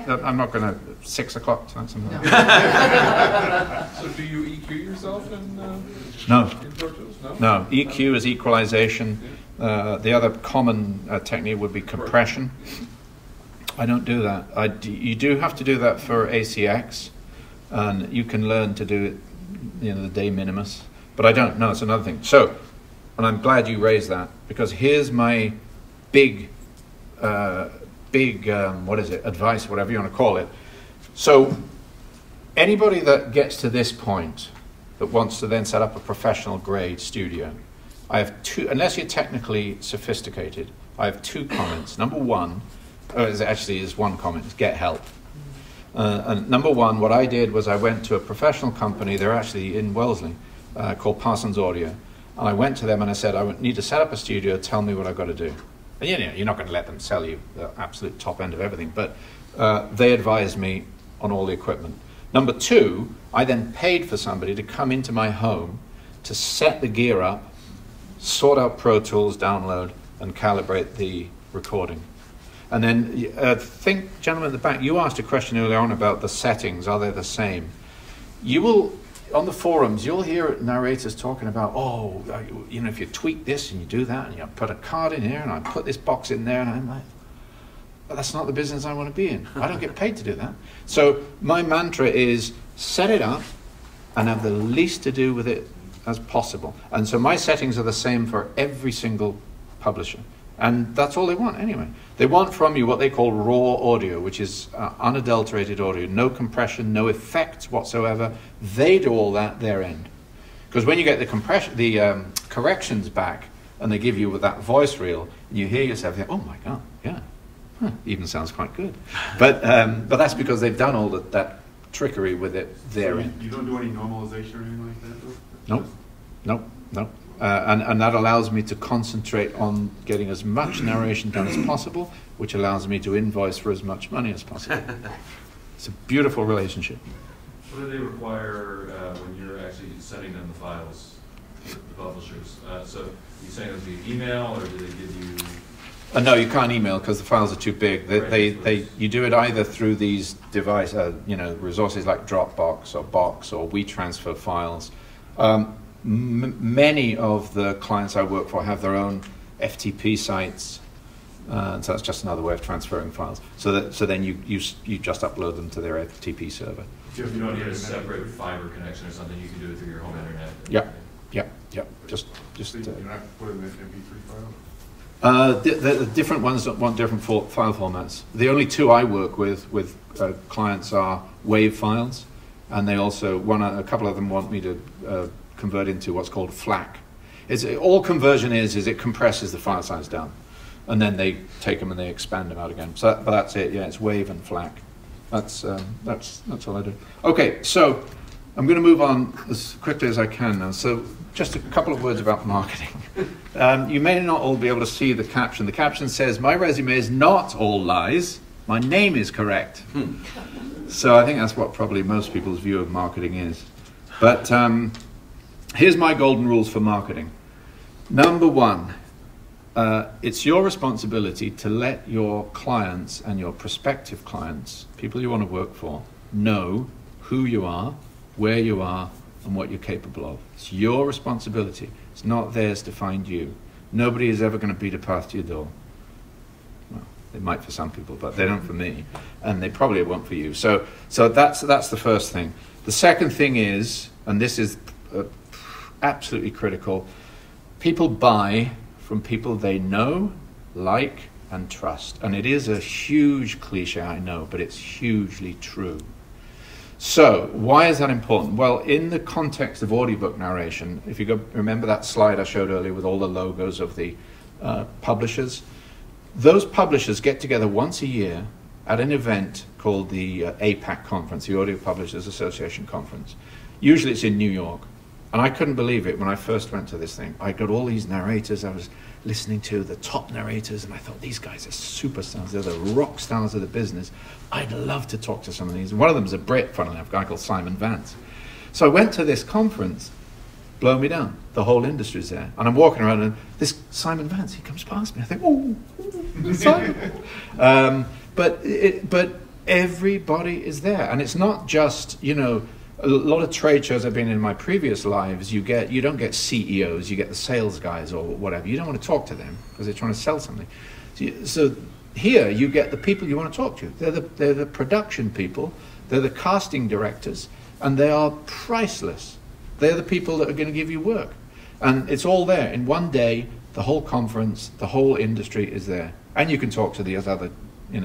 I'm not going to 6 o'clock tonight. Something like that. So do you EQ yourself in No. In Pro Tools? No. EQ is equalization. The other common technique would be compression. I don't do that. You do have to do that for ACX, and you can learn to do it, the de minimis. But I don't. No, it's another thing. So, and I'm glad you raised that, because here's my big what is it? Advice, whatever you want to call it. So, anybody that gets to this point that wants to then set up a professional grade studio, I have two. Unless you're technically sophisticated, I have two comments. Number one. Actually, is one comment, is get help. And number one, what I did was I went to a professional company, they're actually in Wellesley, called Parsons Audio. And I went to them and I said, I need to set up a studio, tell me what I've got to do. And you're not going to let them sell you the absolute top end of everything, but they advised me on all the equipment. Number two, I then paid for somebody to come into my home to set the gear up, sort out Pro Tools, download, and calibrate the recording. And then, think, gentlemen in the back, you asked a question earlier on about the settings. Are they the same? You will, on the forums, you'll hear narrators talking about, if you tweak this and you do that, and you put a card in here, and I put this box in there, and I'm like, well, that's not the business I want to be in. I don't get paid to do that. So my mantra is set it up and have the least to do with it as possible. And so my settings are the same for every single publisher. And that's all they want anyway. They want from you what they call raw audio, which is unadulterated audio, no compression, no effects whatsoever. They do all that their end. Because when you get the corrections back, and they give you with that voice reel, and you hear yourself, oh my God, yeah, even sounds quite good. But that's because they've done all that trickery with it their end. You don't do any normalization or anything like that, though? Nope. And that allows me to concentrate on getting as much narration done as possible, which allows me to invoice for as much money as possible. It's a beautiful relationship. What do they require when you're actually sending them the files to the publishers? So are you sending them via email, or do they give you No, you can't email because the files are too big. You do it either through these device, resources like Dropbox or Box or WeTransfer files. Many of the clients I work for have their own FTP sites, so that's just another way of transferring files. So then you just upload them to their FTP server. If you don't need a separate fiber connection or something, you can do it through your home internet. Yep. Just. So you're not putting an MP3 file? The different ones want different file formats. The only two I work with clients are WAV files, and they also a couple of them want me to convert into what's called FLAC. All conversion is it compresses the file size down, and then they take them and they expand them out again. But that's it. Yeah, it's WAV and FLAC. That's all I do. Okay, so I'm going to move on as quickly as I can now. So just a couple of words about marketing. You may not all be able to see the caption. The caption says, "My resume is not all lies. My name is correct." So I think that's what probably most people's view of marketing is. But here's my golden rules for marketing. Number one, it's your responsibility to let your clients and your prospective clients, people you want to work for, know who you are, where you are, and what you're capable of. It's your responsibility. It's not theirs to find you. Nobody is ever going to beat a path to your door. Well, they might for some people, but they don't for me, and they probably won't for you. So that's the first thing. The second thing is, and this is absolutely critical, people buy from people they know, like, and trust. And it is a huge cliche, I know, but it's hugely true. So, why is that important? Well, in the context of audiobook narration, if you remember that slide I showed earlier with all the logos of the publishers, those publishers get together once a year at an event called the APAC conference, the Audio Publishers Association conference. Usually it's in New York. And I couldn't believe it when I first went to this thing. I got all these narrators I was listening to, the top narrators, and I thought, these guys are superstars. They're the rock stars of the business. I'd love to talk to some of these. One of them is a Brit, funnily enough, a guy called Simon Vance. So I went to this conference, blow me down. The whole industry's there. And I'm walking around, and this Simon Vance, he comes past me. I think, oh, Simon. But everybody is there. And it's not just, a lot of trade shows I've been in my previous lives, you don't get CEOs, you get the sales guys or whatever. You don't want to talk to them because they're trying to sell something. So here you get the people you want to talk to. They're the production people, they're the casting directors, and they are priceless. They're the people that are going to give you work. And it's all there. In one day, the whole conference, the whole industry is there. And you can talk to the other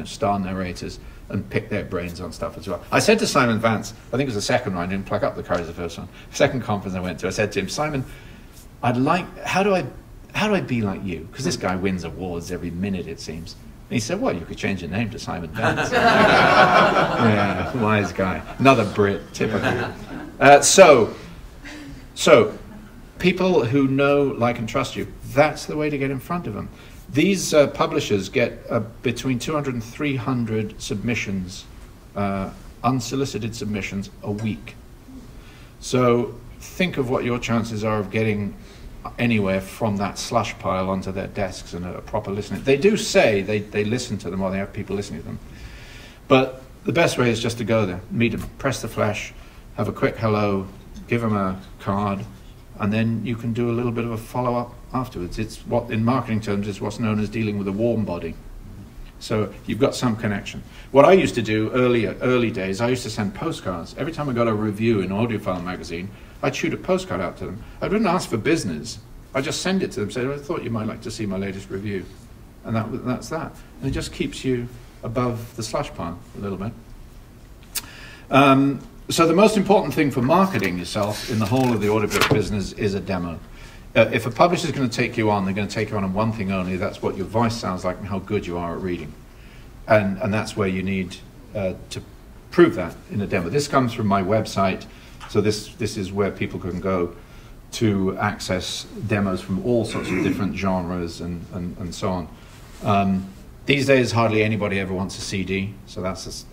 star narrators and pick their brains on stuff as well. I said to Simon Vance, I think it was the second one, I didn't pluck up the courage the first one. Second conference I went to, I said to him, Simon, how do I be like you? Because this guy wins awards every minute, it seems. And he said, well, you could change your name to Simon Vance. Yeah, wise guy. Another Brit, typical. So people who know, like, and trust you, that's the way to get in front of them. These publishers get between 200 and 300 submissions, unsolicited submissions, a week. So think of what your chances are of getting anywhere from that slush pile onto their desks and a proper listening. They do say they listen to them, or they have people listening to them. But the best way is just to go there, meet them, press the flash, have a quick hello, give them a card, and then you can do a little bit of a follow-up afterwards. It's what, in marketing terms, is what's known as dealing with a warm body. So you've got some connection. What I used to do early days, I used to send postcards. Every time I got a review in Audiophile magazine, I'd shoot a postcard out to them. I wouldn't ask for business. I'd just send it to them, say, I thought you might like to see my latest review. And that's that. And it just keeps you above the slush pile a little bit. So the most important thing for marketing yourself in the whole of the audiobook business is a demo. If a publisher is going to take you on, they're going to take you on one thing only. That's what your voice sounds like and how good you are at reading. And that's where you need to prove that in a demo. This comes from my website. So this is where people can go to access demos from all sorts of different genres and so on. These days, hardly anybody ever wants a CD. So that's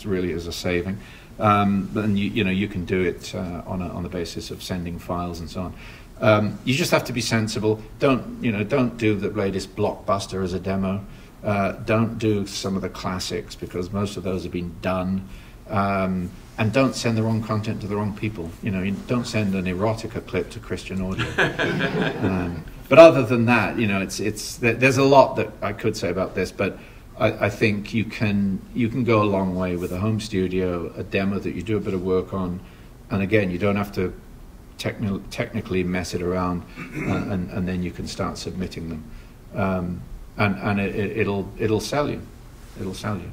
really as a saving. And you can do it on the basis of sending files and so on. You just have to be sensible. Don't do the latest blockbuster as a demo. Don't do some of the classics, because most of those have been done. And don't send the wrong content to the wrong people. You don't send an erotica clip to Christian Audio. But other than that, there's a lot that I could say about this, but I think you can go a long way with a home studio, a demo that you do a bit of work on, and again, you don't have to technically mess it around, and then you can start submitting them, and it'll sell you. It'll sell you.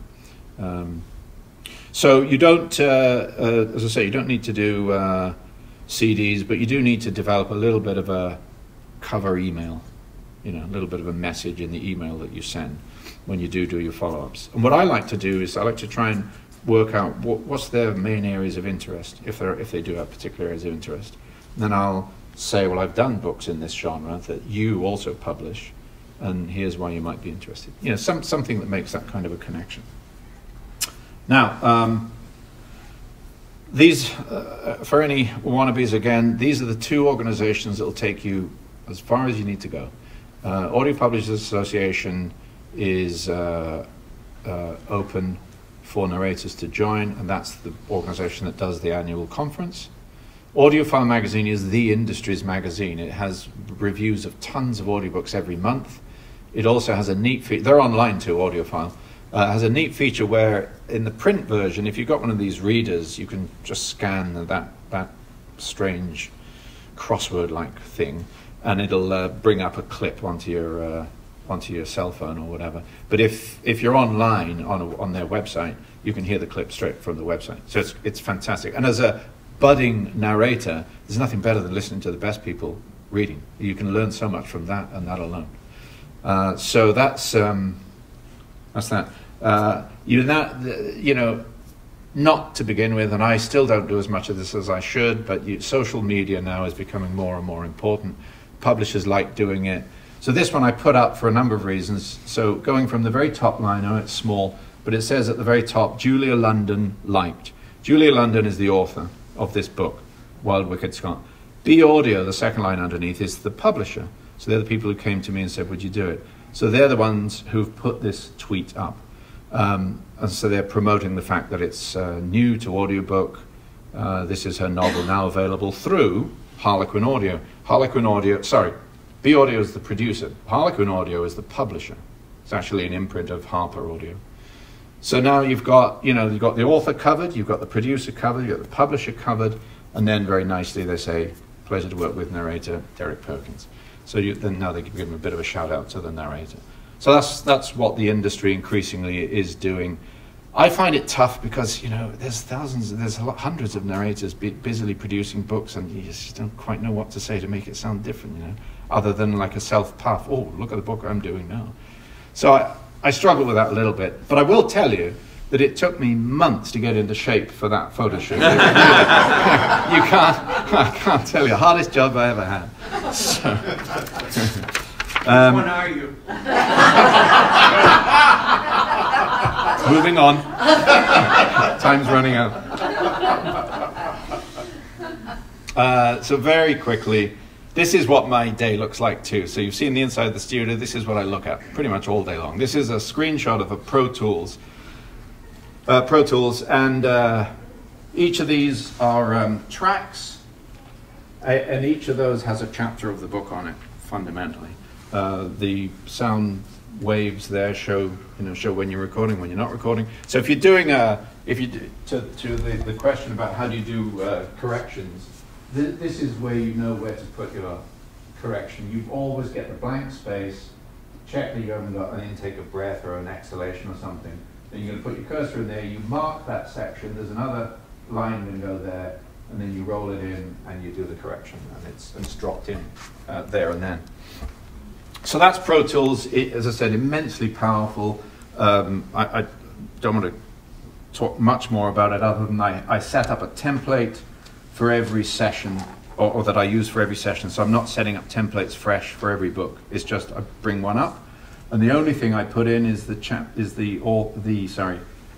So you don't, as I say, you don't need to do CDs, but you do need to develop a little bit of a cover email, a little bit of a message in the email that you send when you do your follow-ups. And what I like to do is I like to try and work out what's their main areas of interest, if they do have particular areas of interest. And then I'll say, well, I've done books in this genre that you also publish, and here's why you might be interested. Something that makes that kind of a connection. Now, these, for any wannabes, again, these are the two organizations that will take you as far as you need to go. Audio Publishers Association is open for narrators to join, and that's the organization that does the annual conference. Audiophile magazine is the industry's magazine. It has reviews of tons of audiobooks every month. It also has a neat feature, they're online too, Audiophile, has a neat feature where in the print version, if you've got one of these readers, you can just scan that strange crossword-like thing, and it'll bring up a clip onto your cell phone or whatever. But if you're online on their website, you can hear the clip straight from the website. So it's fantastic. And as a budding narrator, there's nothing better than listening to the best people reading. You can learn so much from that and that alone. So that's that. Not to begin with, and I still don't do as much of this as I should, but social media now is becoming more and more important. Publishers like doing it. So this one I put up for a number of reasons. So going from the very top line, I know it's small, but it says at the very top, Julia London liked. Julia London is the author of this book, Wild Wicked Scott. B Audio, the second line underneath, is the publisher. So they're the people who came to me and said, would you do it? So they're the ones who've put this tweet up. And so they're promoting the fact that it's new to audiobook. This is her novel now available through Harlequin Audio. B Audio is the producer. Harlequin Audio is the publisher. It's actually an imprint of Harper Audio. So now you've got the author covered, you've got the producer covered, you've got the publisher covered, and then very nicely they say, pleasure to work with narrator Derek Perkins. So then now they give him a bit of a shout out to the narrator. So that's what the industry increasingly is doing. I find it tough because there's hundreds of narrators busily producing books, and you just don't quite know what to say to make it sound different, other than like a self-puff. Oh, look at the book I'm doing now. So I struggle with that a little bit, but I will tell you that it took me months to get into shape for that photo shoot. I can't tell you, hardest job I ever had. So, which one are you? Moving on. Time's running out. So very quickly, this is what my day looks like too. So you've seen the inside of the studio. This is what I look at pretty much all day long. This is a screenshot of a Pro Tools, and each of these are tracks, and each of those has a chapter of the book on it. Fundamentally, the sound waves there show when you're recording, when you're not recording. So if you're doing to the question about how do you do corrections. This is where you know where to put your correction. You always get the blank space, check that you haven't got an intake of breath or an exhalation or something. Then you're going to put your cursor in there, you mark that section, there's another line window there, and then you roll it in and you do the correction, and it's dropped in there and then. So that's Pro Tools. As I said, immensely powerful. I don't want to talk much more about it other than I set up a template for every session, or that I use for every session. So I'm not setting up templates fresh for every book. It's just I bring one up, and the only thing I put in is the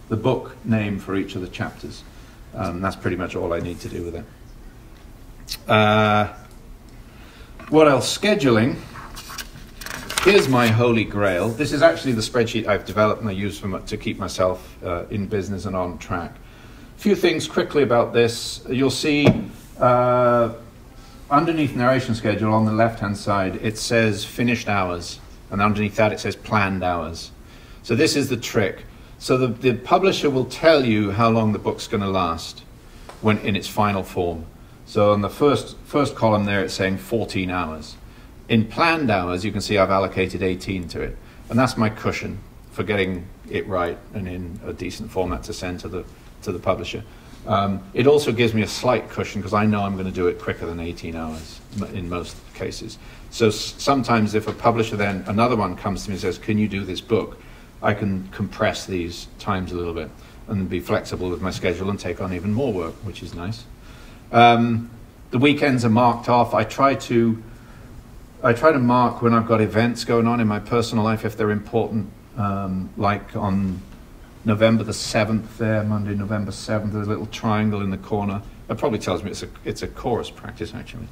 book name for each of the chapters. That's pretty much all I need to do with it. What else? Scheduling. Here's my holy grail. This is actually the spreadsheet I've developed and I use to keep myself in business and on track. A few things quickly about this. You'll see underneath narration schedule on the left-hand side, it says finished hours. And underneath that, it says planned hours. So this is the trick. So the publisher will tell you how long the book's going to last when in its final form. So on the first column there, it's saying 14 hours. In planned hours, you can see I've allocated 18 to it. And that's my cushion for getting it right and in a decent format to send to the publisher. It also gives me a slight cushion because I know I'm going to do it quicker than 18 hours in most cases. So sometimes if a publisher then, another one comes to me and says, can you do this book? I can compress these times a little bit and be flexible with my schedule and take on even more work, which is nice. The weekends are marked off. I try to mark when I've got events going on in my personal life if they're important, like on November the 7th there, Monday, November 7th, there's a little triangle in the corner. That probably tells me it's a chorus practice, actually,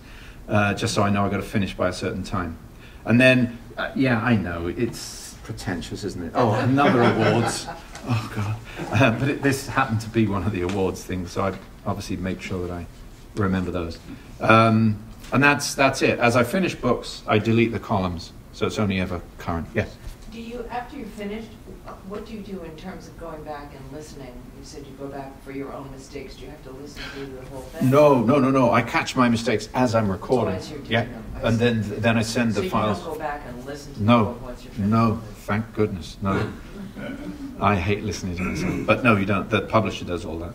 just so I know I've got to finish by a certain time. And then, yeah, I know, it's pretentious, isn't it? Oh, another awards. Oh, God. But this happened to be one of the awards things, so I obviously make sure that I remember those. And that's it. As I finish books, I delete the columns, so it's only ever current. Yes? Do you, after you're finished, what do you do in terms of going back and listening? You said you go back for your own mistakes. Do you have to listen to the whole thing? No. I catch my mistakes as I'm recording. As you're doing yeah, them. And then I send the files. So you don't go back and listen to the book once you're finished? No, thank goodness, no. I hate listening to myself. But no, you don't. The publisher does all that.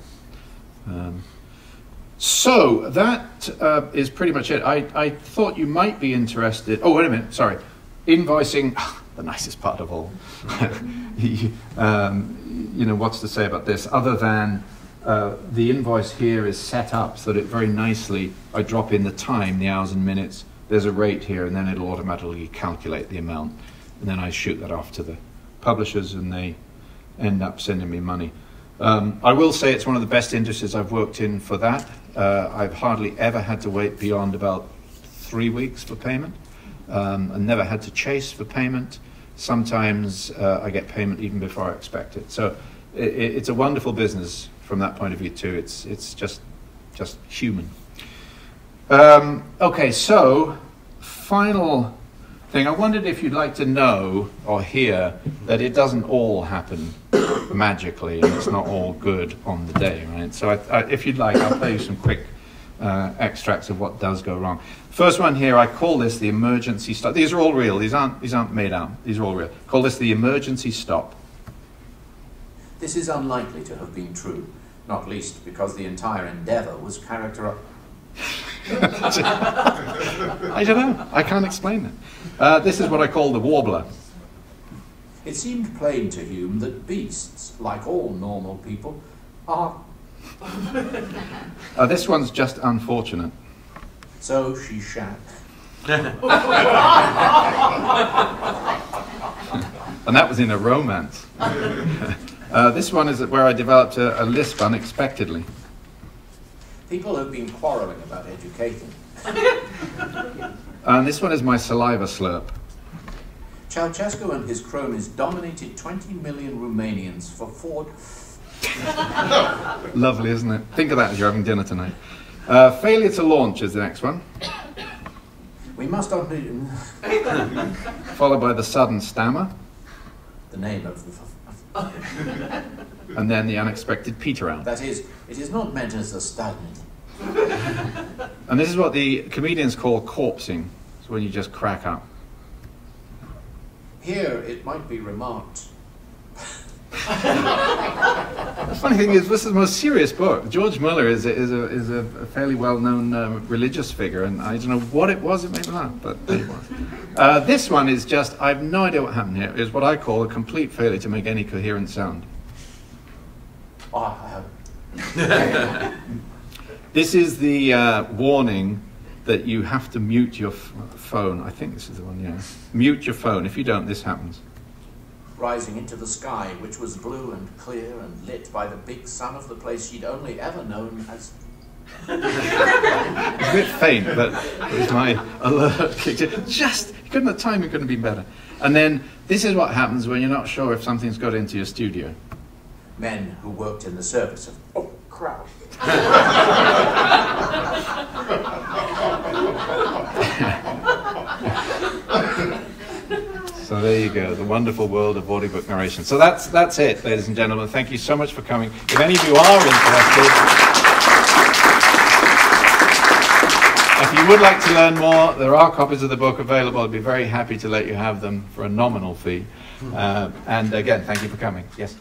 So that is pretty much it. I thought you might be interested. Oh, wait a minute. Sorry. Invoicing, the nicest part of all. You know, what's to say about this? Other than the invoice here is set up so that it very nicely, I drop in the time, the hours and minutes. There's a rate here, and then it'll automatically calculate the amount. And then I shoot that off to the publishers, and they end up sending me money. I will say it's one of the best industries I've worked in for that. I've hardly ever had to wait beyond about 3 weeks for payment, and never had to chase for payment. Sometimes I get payment even before I expect it. So it's a wonderful business from that point of view too. It's just human. Okay, so final thing. I wondered if you'd like to know or hear that it doesn't all happen magically, and it's not all good on the day, right? So if you'd like, I'll play you some quick extracts of what does go wrong. First one here, I call this the emergency stop. These are all real. These aren't made up. These are all real. Call this the emergency stop. This is unlikely to have been true, not least because the entire endeavour was characterized. I don't know. I can't explain it. This is what I call the warbler. It seemed plain to Hume that beasts, like all normal people, are... This one's just unfortunate. So she shat. And that was in a romance. This one is where I developed a lisp unexpectedly. People have been quarrelling about educating. And this one is my saliva slurp. Ceausescu and his cronies dominated 20 million Romanians for 4... Lovely, isn't it? Think of that as you're having dinner tonight. Failure to launch is the next one. We must only... Followed by the sudden stammer. The name of the... And then the unexpected peter out. That is, it is not meant as a statement. And this is what the comedians call corpsing. It's when you just crack up. Here it might be remarked. The funny thing is, this is the most serious book. George Muller is a fairly well-known religious figure, and I don't know what it was. It made me laugh, but there it was. This one is just, I have no idea what happened here. It's what I call a complete failure to make any coherent sound. Oh, I have. This is the warning that you have to mute your phone. I think this is the one, yeah. Mute your phone. If you don't, this happens. Rising into the sky, which was blue and clear and lit by the big sun of the place she'd only ever known as... It's a bit faint, but it was my alert kicked in. The timing couldn't be better. And then this is what happens when you're not sure if something's got into your studio. Men who worked in the service of... Oh, crap. So there you go, the wonderful world of audiobook narration. So that's it, ladies and gentlemen. Thank you so much for coming. If any of you are interested, if you would like to learn more, there are copies of the book available. I'd be very happy to let you have them for a nominal fee. And again, thank you for coming. Yes?